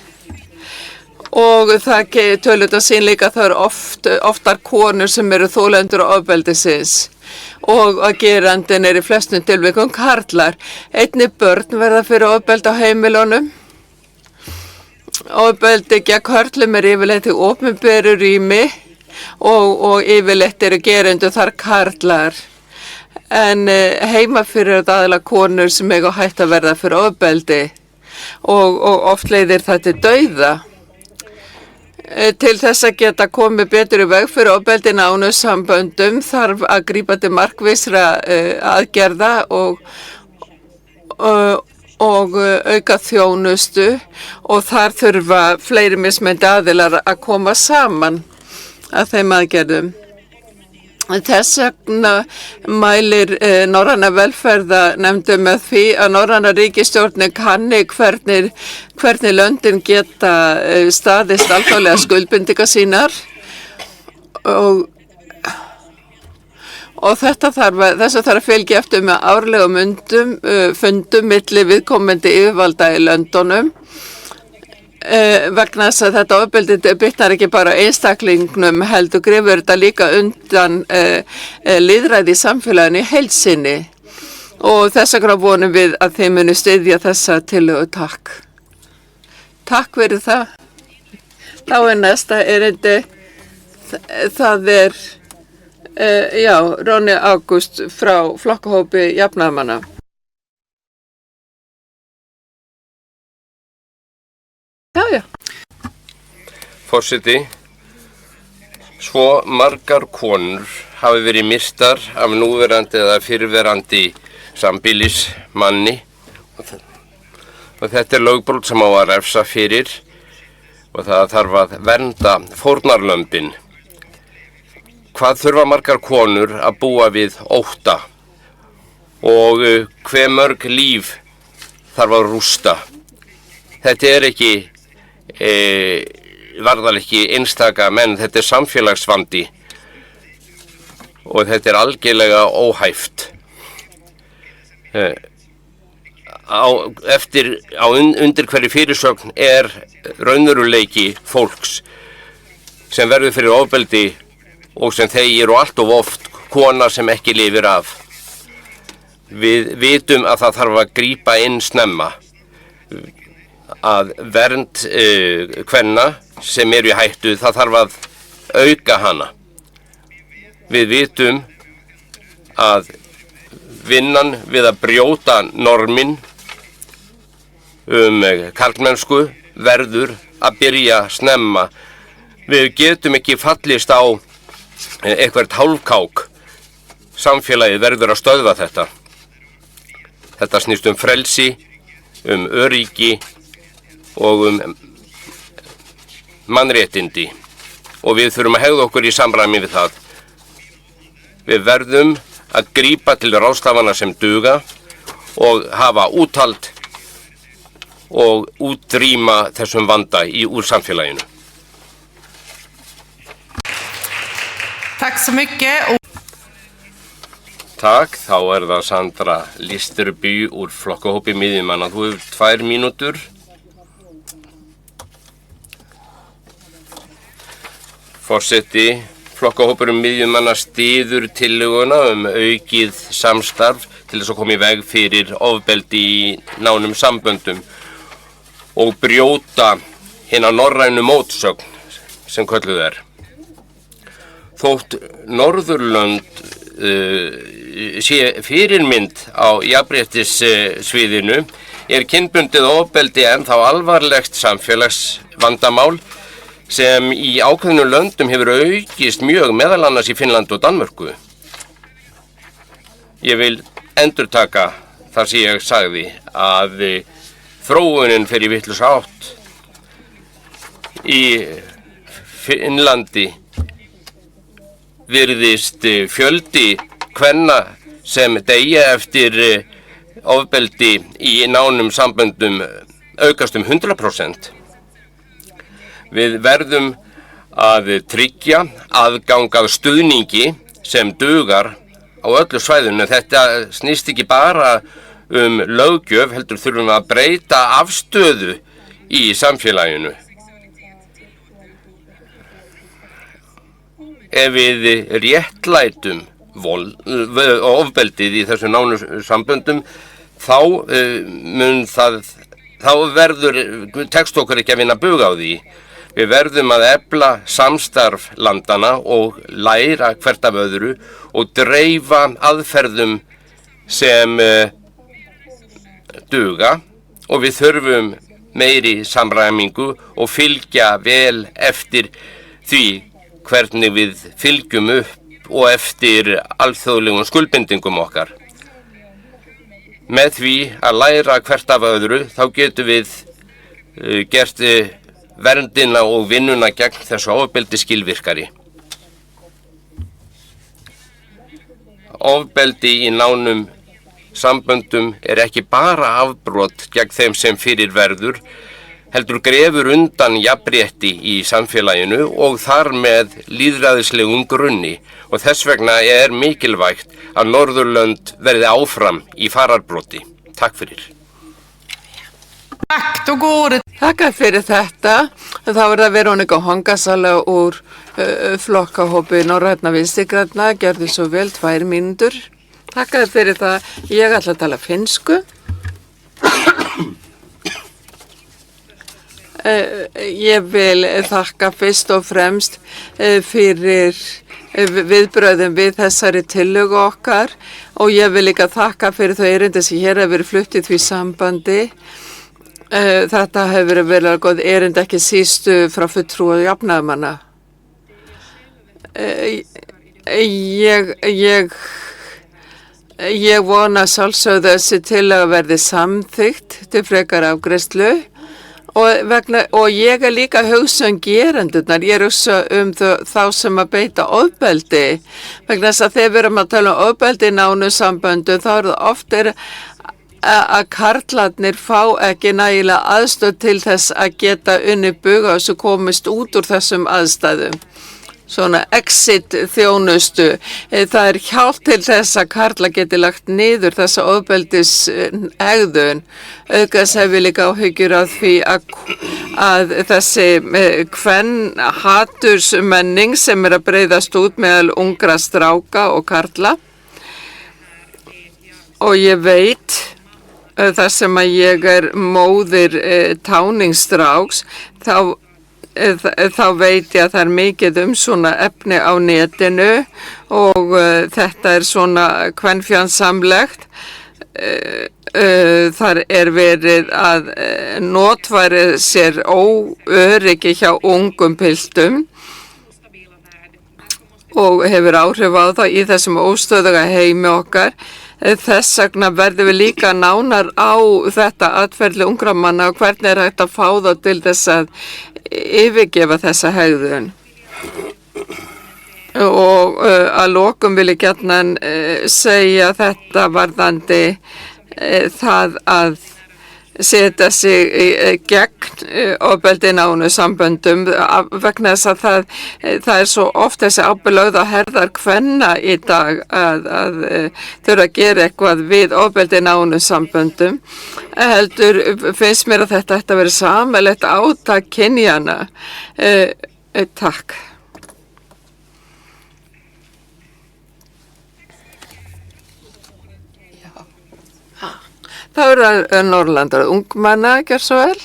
Og það tölur að sýnleika það oftar konur sem þolendur ofbeldisins. Og að gerandinn í flestum tilvikum karlar. Einnig börn verða fyrir ofbeldi á heimilunum. Ofbeldi gegn körlum yfirleitt í opinberu rými og yfirleitt gerendur þar karlar. En heima fyrir aðalega konur sem eiga hætt að verða fyrir ofbeldi og oft leiðir það til dauða. Til þess að geta komið betur í veg fyrir ofbeldi í nánum samböndum þarf að grípa til markvissra aðgerða og auka þjónustu og þar þurfa fleiri mismunandi aðilar að koma saman að þeim aðgerðum. Þess vegna mælir Norræna velferðarnefndin með því að Norræna ríkisstjórnin kanni hvernig löndin geta staðist alþjóðlega skuldbindingar sínar og þess þarf að fylgja eftir með árlegum fundum milli viðkomandi yfirvalda í löndunum vegna þess að þetta ofbeldi bitnar ekki bara einstaklingnum heldur grefur þetta líka undan lýðræði í samfélaginu í heild sinni og þess vegna vonum við að þeim muni styðja þessa tillögu. Takk. Takk fyrir það. Þá næsta erindi. Það Ronny Ágúst frá flokkahópi jafnaðarmanna. Forseti, svo margar konur hafi verið myrtar af núverandi eða fyrrverandi sambýlismanni og þetta lögbrot sem á að refsa fyrir og það þarf að vernda fórnarlömbin. Hvað þurfa margar konur að búa við ótta og hve mörg líf þarf að rústa? Þetta ekki varðal ekki einstaka menn, þetta samfélagsvandi og þetta algjörlega óhæft. Undir hverju fyrirsögn raunveruleiki fólks sem verður fyrir ofbeldi og sem þegir og allt of oft kona sem ekki lifir af. Við vitum að það þarf að grípa inn snemma að vernd kvenna sem í hættu, það þarf að auka hana. Við vitum að vinnan við að brjóta normin karlmennsku verður að byrja snemma. Við getum ekki fallist á eitthvert hálfkák. Samfélagið verður að stöðva þetta. Þetta snýst frelsi, öryggi og mannréttindi og við þurfum að hegða okkur í samræmi við það. Við verðum að grípa til ráðstafana sem duga og hafa úthald og útrýma þessum vanda úr samfélaginu. Tack så mycket. Takk, þá það Sandra Listerby úr flokkahópi miðjumanna. Þú hefur 2 mínútur. Forseti, flokkahópur miðjumanna styður tillöguna aukið samstarf til þess að koma í veg fyrir ofbeldi í nánum samböndum og brjóta hina norrænu mótsögn sem kölluð Þótt Norðurlönd sé fyrirmynd á jafnréttissviðinu kynbundið ofbeldi ennþá alvarlegt samfélagsvandamál sem í ákveðnum löndum hefur aukist mjög meðal annars í Finnlandi og Danmörku. Ég vil endurtaka þar sem ég sagði að þróunin fer í vitlausa átt. Í Finnlandi virðist fjöldi kvenna sem deyja eftir ofbeldi í nánum samböndum aukast 100%. Við verðum að tryggja aðgang að stuðningi sem dugar á öllu svæðinu. Þetta snýst ekki bara löggjöf, heldur þurfum að breyta afstöðu í samfélaginu. Ef við réttlætum ofbeldið í þessum nánu samböndum, þá tekst okkur ekki að vinna bug á því. Við verðum að efla samstarf landana og læra hvert af öðru og dreifa aðferðum sem duga og við þurfum meiri samræmingu og fylgja vel eftir því hvernig við fylgjum upp og eftir alþjóðlegum skuldbindingum okkar. Með því að læra hvert af öðru þá getum við gert verndina og vinnuna gegn þessu ofbeldi skilvirkari. Ofbeldi í nánum samböndum ekki bara afbrot gegn þeim sem fyrir verður, heldur grefur undan jafnrétti í samfélaginu og þar með lýðræðislegum grunni og þess vegna mikilvægt að Norðurlönd verði áfram í fararbroti. Takk fyrir. Takk fyrir þetta. Þá það Veronika Hongasala úr flokkahópi Norrænna Vinstri-grænna. Gjörðu svo vel 2 mínútur. Takk fyrir það. Ég ætla að tala finnsku. Ég vil þakka fyrst og fremst fyrir viðbröðum við þessari tillögu okkar og ég vil líka þakka fyrir þau erindi sem hér hefur verið flutt í því sambandi. Þetta hefur verið góð erindi ekki sístu frá fulltrúa jafnaðarmanna. Ég vona sjálfsögðu þessi tillögu verði samþykkt til frekar afgreiðslu. Og ég líka að hugsa gerendurnar, ég hugsa þá sem að beita ofbeldi, vegna þess að þegar við erum að tala ofbeldi í nánum samböndum, þá það oft að karlarnir fá ekki nægilega aðstöð til þess að geta unni buga og svo komist út úr þessum aðstæðum. Svona exit þjónustu. Það hjálp til þess að karla geti lagt niður þessa ofbeldis hegðun. Aukast hefur líka áhyggjur af því að þessi kvenhatursmenning sem að breiðast út meðal ungra stráka og karla. Og ég veit, þar sem að ég móðir táningsstráks, þá veit ég að það mikið svona efni á netinu og þetta svona kvenfjandsamlegt. Þar verið að notfæra sér óöryggi hjá ungum piltum og hefur áhrif á það í þessum óstöðuga heimi okkar. Þess vegna verðum við líka nánar á þetta atferli ungra manna og hvernig hægt að fá þá til þess að yfirgefa þessa hegðun. Og að lokum vil ég gjarnan segja þetta varðandi það að setja sig gegn ofbeldi í nánum samböndum vegna þess að það svo oft þessi ábyrgð lögð á herðar kvenna í dag að þurfa að gera eitthvað við ofbeldi í nánum samböndum. Heldur finnst mér að þetta ætti að vera sameiginlegt átak kynjanna. Takk. Það það Norrlandar ungmenna, gjör svo vel.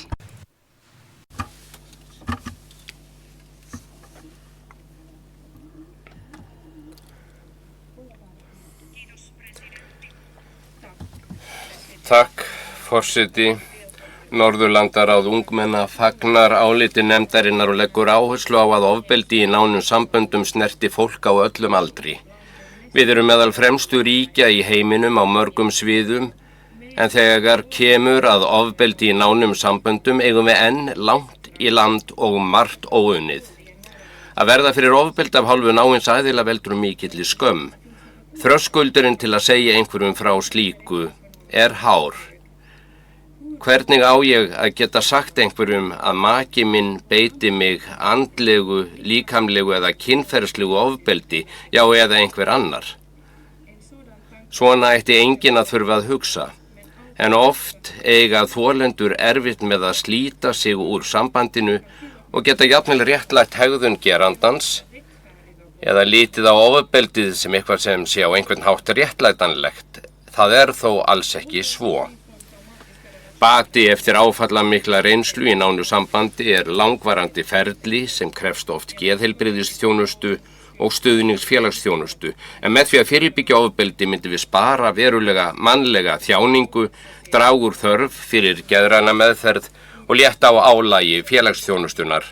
Takk, forseti. Norðurlandaráð ungmenna fagnar áliti nefndarinnar og leggur áherslu á að ofbeldi í nánum samböndum snerti fólk á öllum aldri. Við erum meðal fremstu ríkja í heiminum á mörgum sviðum, en þegar kemur að ofbeldi í nánum samböndum eigum við enn langt í land og margt óunnið. Að verða fyrir ofbeldi af hálfu náins aðila veldur mikilli skömm. Þröskuldurinn til að segja einhverjum frá slíku hár. Hvernig á ég að geta sagt einhverjum að maki minn beiti mig andlegu, líkamlegu eða kynferðslegu ofbeldi, já eða einhver annar? Svona ætti enginn að þurfa að hugsa. En oft eiga þolendur erfitt með að slíta sig úr sambandinu og geta jafnvel réttlætt hegðun gerandans eða lítið á ofbeldið sem eitthvað sem sé á einhvern hátt réttlætanlegt. Það þó alls ekki svo. Bati eftir áfallamikla reynslu í nánu sambandi langvarandi ferli sem krefst oft geðheilbrigðisþjónustu og stuðningsfélagsþjónustu, en með því að fyrirbyggja ofbeldi myndi við spara verulega mannlega þjáningu, draga úr þörf fyrir geðræna meðferð og létta á álagi félagsþjónustunar.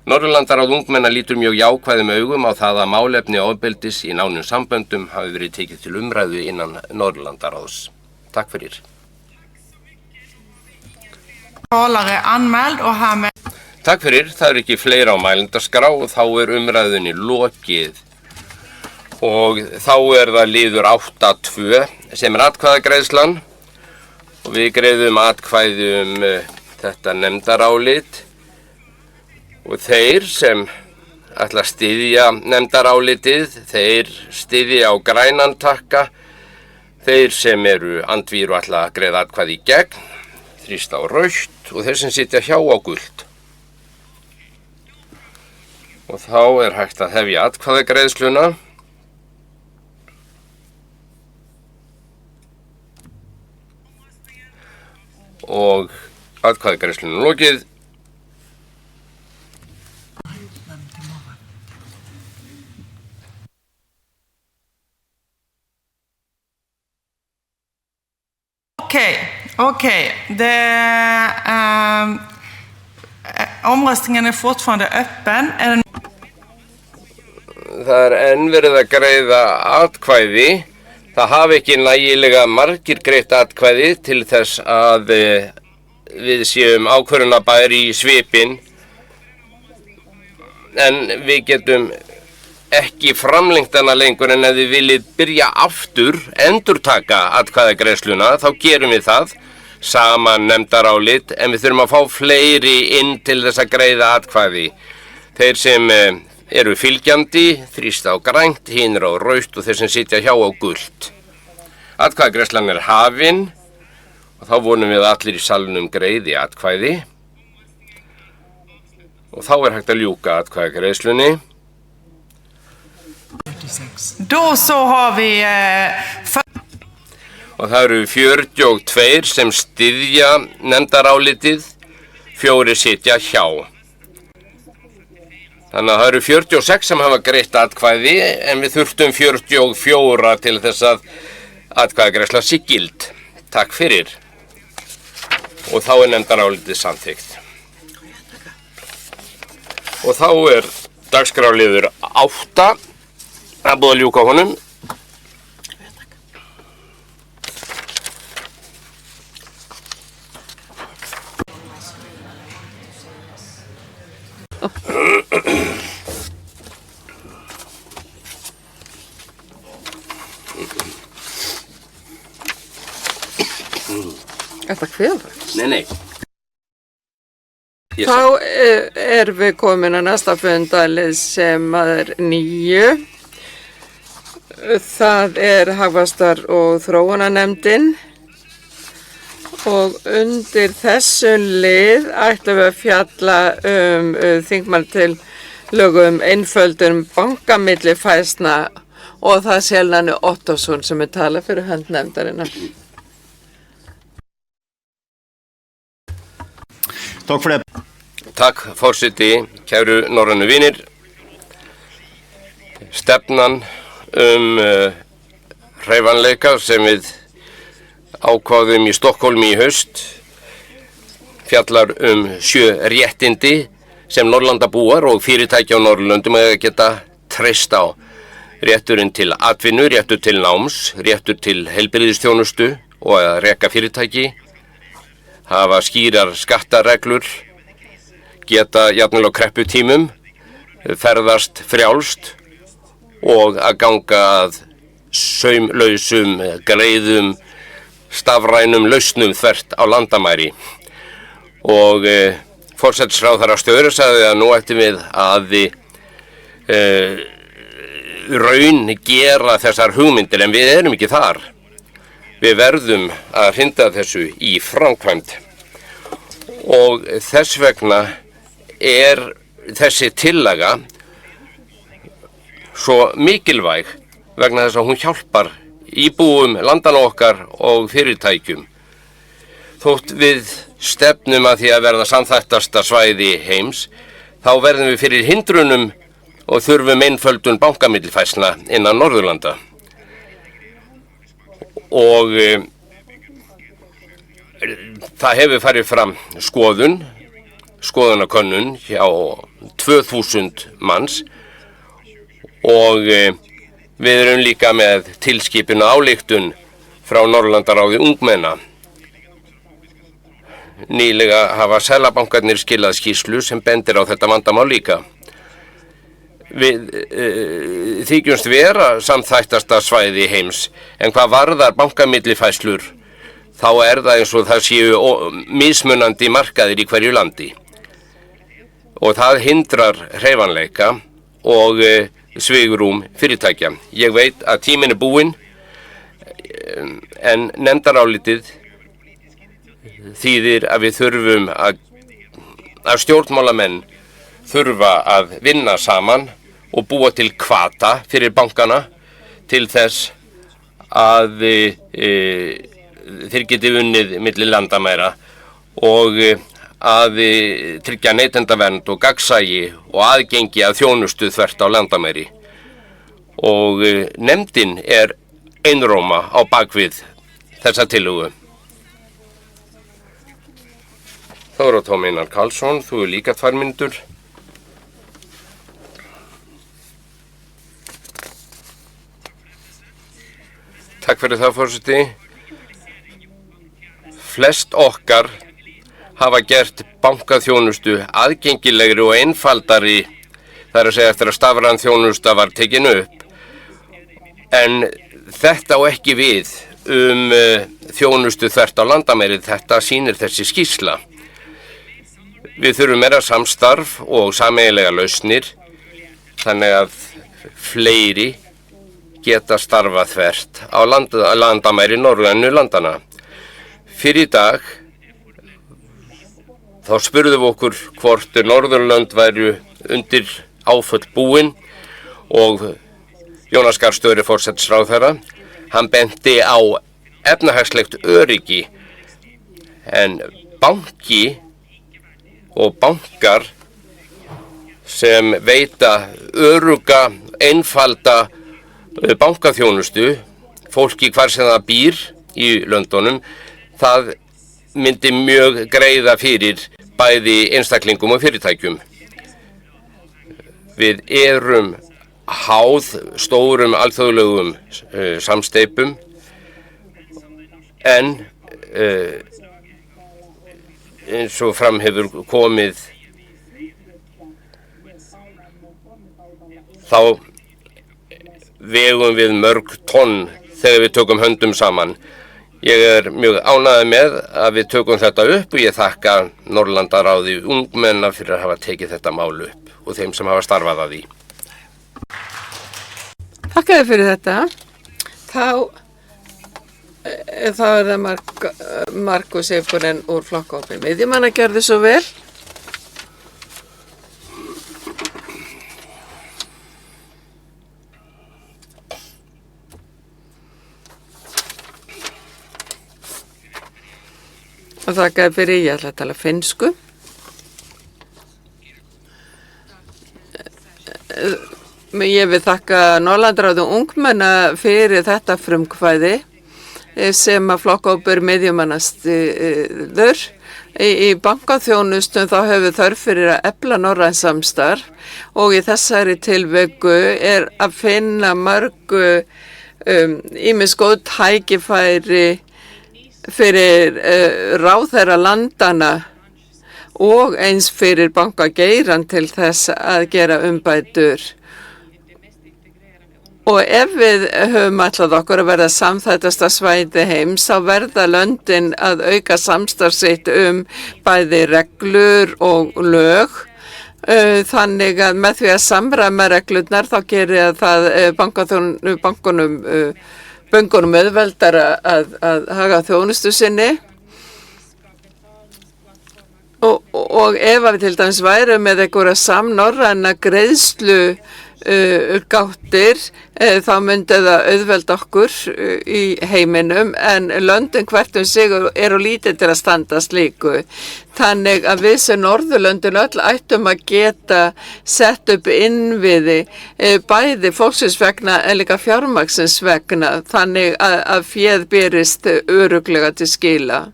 Norðurlandaráð ungmenna lítur mjög jákvæðum augum á það að málefni ofbeldis í nánum samböndum hafi verið tekið til umræðu innan Norðurlandaráðs. Takk fyrir. Talare anmäld och härmed... Takk fyrir, það er ekki fleira á mælendaskrá og þá er umræðunni lokið. Og þá er það liður 8.2 sem er atkvæðagreiðslan og við greiðum atkvæði þetta nefndarálit og þeir sem ætla að styðja nefndarálitið, þeir styðja á grænan takka, þeir sem eru andvír og ætla að greiða atkvæði í gegn, þrýsta á rautt og þeir sem sitja hjá á gult. Og þá er hægt að hefja atkvæðagreiðsluna. Og atkvæðagreiðslunum lokið. Okej. Omröstningen är fortfarande öppen. Það er enn verið að greiða atkvæði. Það hafi ekki nægilega margir greitt atkvæði til þess að við séum ákvörðunarbær í svipinn. En við getum ekki framlengt hana lengur en ef þið viljið byrja aftur, endurtaka atkvæðagreiðsluna, þá gerum við það. Sama nefndarálit, en við þurfum að fá fleiri inn til þess að greiða atkvæði. Þeir sem eru fylgjandi, þrýsta á grænt, hinir á rautt og þeir sem sitja hjá á gult. Atkvæðagreiðslan er hafin og þá vonum við að allir í salnum greiði atkvæði. Og þá er hægt að ljúka atkvæðagreiðslunni. Då så har vi... Og það eru 42 sem styðja nefndarálitið, 4 sitja hjá. Þannig að það eru 46 sem hafa greitt atkvæði en við þurftum 44 til þess að atkvæðagreiðsla sé gild. Takk fyrir. Og þá er nefndarálitið samþykkt. Og þá er dagskráliður 8. Það er búið að ljúka honum. Þetta kveður? Nei. Þá við komin að næsta fundalið sem er 9. Það er Hagvaxtar- og þróunarnefndin og undir þessum lið ætlum við að fjalla þingmannatillögu einföldun bankamillifærslna og það er Selnani Ottosson sem tala fyrir hönd nefndarinnar. Takk for det. Takk forseti, kæru norrænu vinir. Stefnan hreyfanleika sem við ákváðum í Stokkólmi í haust fjallar 7 réttindi sem Norðurlandabúar og fyrirtæki á Norðurlöndum að geta treyst á. Rétturinn til atvinnu, réttur til náms, réttur til heilbrigðisþjónustu og að reka fyrirtæki, hafa skýrar skattareglur, geta jafnvel á krepputímum, ferðast frjálst og að ganga að saumlausum, greiðum, stafrænum lausnum þvert á landamæri. Og forsætisráðherra Støre sagði að nú ættum við að raun gera þessar hugmyndir en við erum ekki þar. Við verðum að hrinda þessu í framkvæmd og þess vegna er þessi tillaga svo mikilvæg vegna þess að hún hjálpar íbúum landana okkar og fyrirtækjum. Þótt við stefnum að því að verða samþættasta svæði heims, þá verðum við fyrir hindrunum og þurfum einföldun bankamillifærslna innan Norðurlanda. Og það hefur farið fram skoðanakönnun hjá 2000 manns og við erum líka með tilskipun og ályktun frá Norðurlandaráði ungmenna. Nýlega hafa seðlabankarnir skilað skýrslu sem bendir á þetta vandamál líka. Við þykjumst vera samþættasta svæði heims, en hvað varðar bankamillifærslur, þá er það eins og það séu mismunandi markaðir í hverju landi. Og það hindrar hreyfanleika og svigrúm fyrirtækja. Ég veit að tíminn er búinn, en nefndarálitið þýðir að við þurfum að stjórnmálamenn þurfa að vinna saman og búa til hvata fyrir bankana til þess að þeir geti unnið milli landamæra og að tryggja neytendavernd og gagnsæi og aðgengi að þjónustu þvert á landamæri. Og nefndin er einróma á bakvið þessa tillögu. Þóra Tóm Einar Karlsson, þú er líka 2 mínútur. Takk fyrir það, forseti. Flest okkar hafa gert bankaþjónustu aðgengilegri og einfaldari, það er að segja eftir að stafræn þjónusta var tekin upp. En þetta á ekki við þjónustu þvert á landamærið, þetta sýnir þessi skýrsla. Við þurfum meira samstarf og sameiginlega lausnir, þannig að fleiri geta starfað þvert á landamæri norrænu landana. Fyrir í dag þá spurðum við okkur hvort Norðurlönd væru undir áföll búin og Jónas Gahr Støre forsætisráðherra, hann benti á efnahagslegt öryggi, en banki og bankar sem veita örugga, einfalda bankaþjónustu, fólki hvar sem það býr í löndunum, það myndi mjög greiða fyrir bæði einstaklingum og fyrirtækjum. Við erum háð stórum alþjóðlegum samsteypum, en eins og fram hefur komið þá vegum við mörg tonn þegar við tökum höndum saman. Ég er mjög ánægður með að við tökum þetta upp og ég þakka Norðurlandaráði ungmenna fyrir að hafa tekið þetta mál upp og þeim sem hafa starfað að því. Takk fyrir þetta. Þá er það Markus Eifurinn úr flokkahópi miðjumanna gerði svo vel. Og þakkaði fyrir, ég ætla að tala finnsku. Ég vil þakka Norðurlandaráði ungmenna fyrir þetta frumkvæði sem að flokkahópur miðjumanna styður. Í bankaþjónustum þá hefur þörf fyrir að efla norræn samstarf og í þessari tilviku er að finna mörgu ýmis góð tækifæri fyrir ráðherra landana og eins fyrir bankageiran til þess að gera umbætur. Og ef við höfum ætlað okkur að verða samþættasta svæði heims, þá verða löndin að auka samstarf sitt bæði reglur og lög. Þannig að með því að samræma reglurnar þá gerir það böngunum auðveldar að haga þjónustu sinni. Og ef við til dæmis værum með einhverja samnorræna greiðslu gáttir, þá myndi það auðvelda okkur í heiminum, en löndin hvert sig eru lítið til að standa slíku. Þannig að við sem Norðurlöndin öll ættum að geta sett upp innviði bæði fólksins vegna en líka fjármagnsins vegna, þannig að féð berist örugglega til skila.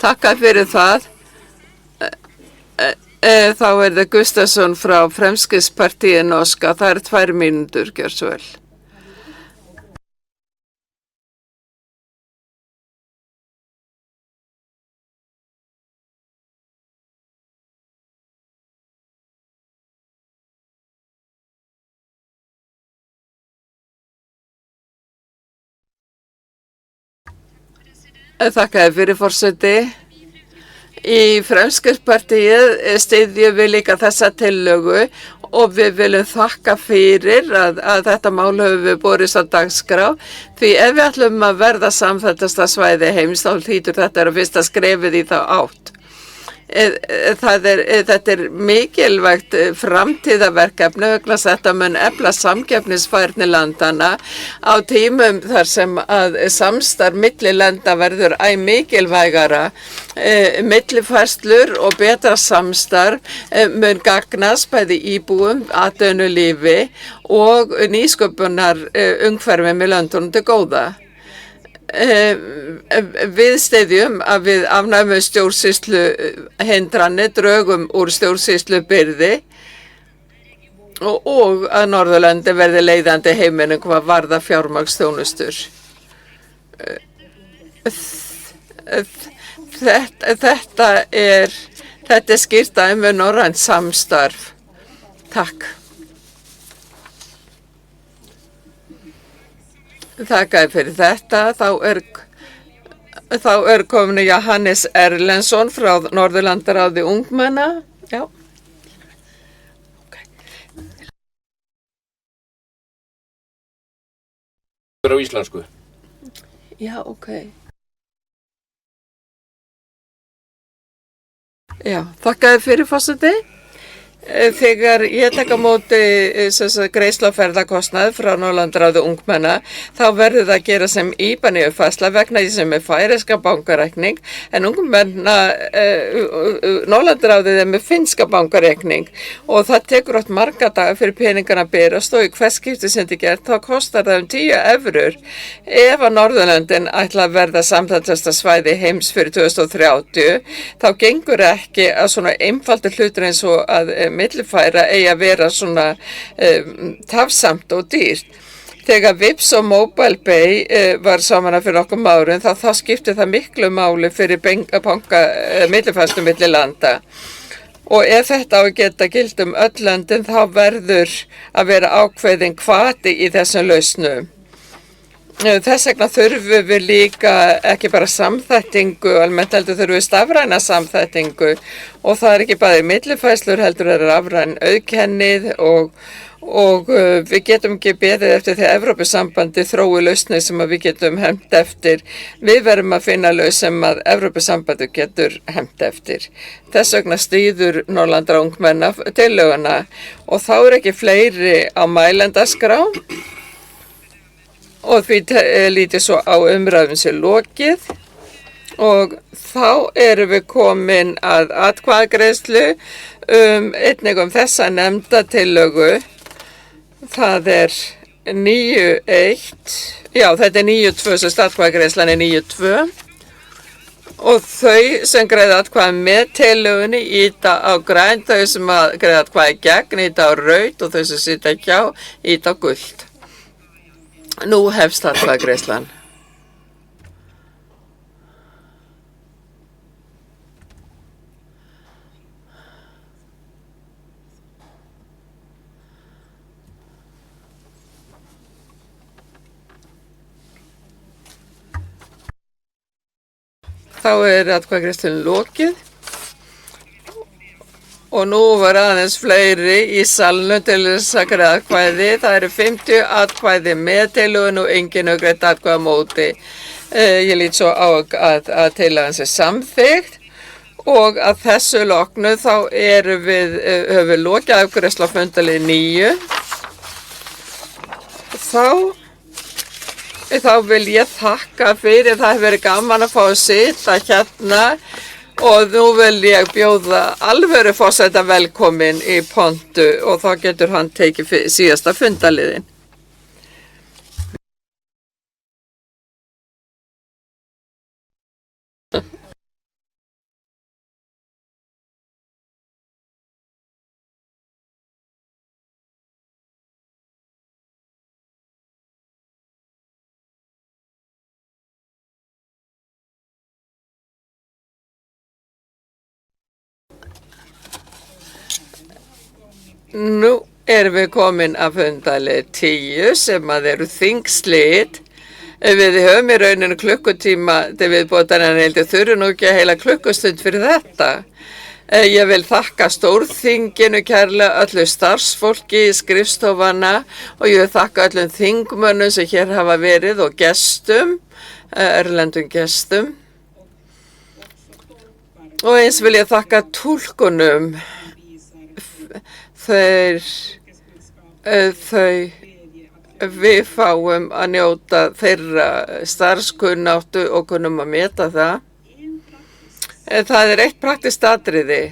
Takk fyrir það. Þá það Gustafsson frá Fremskrittspartiet norska. Það 2 mínútur, gjör svo vel. Þakka fyrir forseti. Í Fremskrittspartiet styðjum við líka þessa tillögu og við viljum þakka fyrir að þetta mál hefur við borist á dagskrá. Því ef við ætlum að verða samfelldasta svæði heims þá hlýtur þetta fyrsta skrefið í þá átt. Þetta mikilvægt framtíðarverkefni vegna þess að þetta mun efla samkeppnisfærni landana á tímum þar sem að samstarf milli landa verður mikilvægara. Millifærslur og betra samstarf mun gagnast bæði íbúum, atvinnulífi og nýsköpunar umhverfi með löndunum til góða. Við styðjum að við afnæmum stjórnsýslu hindranir, drögum úr stjórnsýslu byrði og að Norðurlandi verði leiðandi heiminum hvað varða fjármagnsþjónustur. Þetta er skýrt dæmi norrænt samstarf. Takk. Þakka fyrir þetta. Þá komin Johannes Erlendsson frá Norðurlandaráði ungmenna. Já. Á íslensku. Já, Já, þakka fyrir forseti. Þegar ég tek á móti greiðslu og ferðakostnað frá Norðurlandaráði ungmenna þá verður það að gera sem IBAN-uppfærsla vegna því sem færeyska bankareikning en ungmenna Norðurlandaráðið með finnska bankareikning og það tekur átt marga daga fyrir peningana að berast og í hvers skipti sem þetta gert þá kostar það 10 evrur ef að Norðurlöndin ætla að verða samþættasta svæði heims fyrir 2030 þá gengur ekki að svona einfaldur hlutur eins og að millifæra eigi að vera svona tafsamt og dýrt. Þegar Vipps og MobilePay var saman fyrir nokkuð árum þá skipti það miklu máli fyrir millifærslu milli landa. Og ef þetta á að geta gilt öll löndin þá verður að vera ákveðin hvati í þessum lausnum. Þess vegna þurfum við líka ekki bara samþættingu, almennt heldur þurfum við stafræna samþættingu og það ekki bara millifærslur heldur rafræn auðkennið og við getum ekki beðið eftir því að Evrópusambandi þrói lausnir sem við getum hemmt eftir. Við verðum að finna lausn sem að Evrópusambandi getur hemmt eftir. Þess vegna styður Norðurlandaráð ungmenna tillöguna og þá ekki fleiri á mælendaskrá. Og því lítið svo á umræðum sér lokið og þá erum við komin að atkvæðagreiðslu einnig þessa nefnda tillögu. Það 9-1, já þetta 9-2 sem atkvæðagreiðslan 9-2 og þau sem greiða atkvæði með tillögunni íta á grænt, þau sem greiða atkvæði gegn íta á raut og þau sem sita hjá íta á gult. Nú hefst atkvæðagreiðslan. Þá atkvæðagreiðslunni lokið. Og nú var aðeins fleiri í salnum til þess að greiða atkvæði. Það eru 50 atkvæði með tillögun og enginn hefur greitt atkvæði á móti. Ég lít svo á að tillögun sé samþykkt og að þessu loknu þá höfum við lokið afgreiðslu á fundalið 9. Þá vil ég þakka fyrir, það hefur verið gaman að fá að sitja hérna. Og nú vil ég bjóða alvöru forseta velkomin í pontu og þá getur hann tekið síðasta fundaliðin. Nú erum við komin að fundalið 10 sem að eru þingslit. Við höfum í rauninu klukkutíma til viðbótar en heldur þurfi nú ekki heila klukkustund fyrir þetta. Ég vil þakka stórþinginu kærlega, öllu starfsfólki í skrifstofana og ég vil þakka öllum þingmönnum sem hér hafa verið og gestum, erlendum gestum. Og eins vil ég þakka túlkunum. Við fáum að njóta þeirra starfskunnáttu og kunnum að meta það. Það er eitt praktist atriði.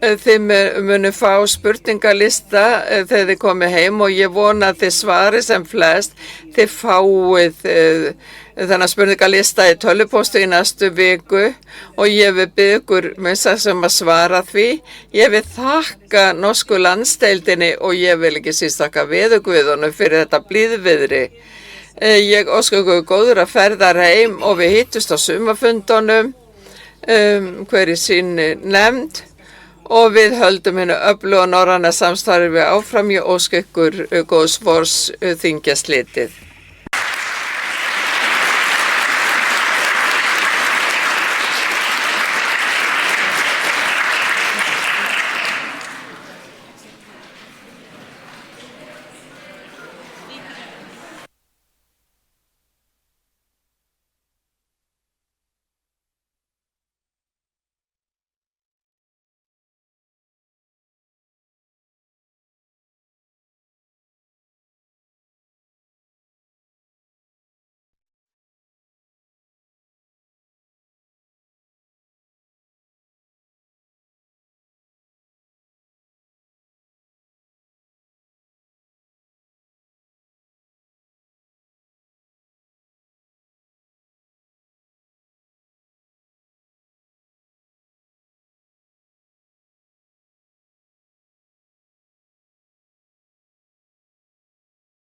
Þið munu fá spurningalista þegar þið komið heim og ég vona að þið svari sem flest. Þið fáið þennan spurningalista í tölvupóstu í næstu viku og ég vil biðja ykkur sem að svara því. Ég vil þakka norsku landsdeildinni og ég vil ekki síst þakka veðurguðunum fyrir þetta blíðviðri. Ég óska ykkur góður að ferða heim og við hittust á sumarfundunum hver í sinni nefnd og við höldum henni öfluga norræna samstarfi áfram. Ég óska ykkur góðs vors þingjaslitið.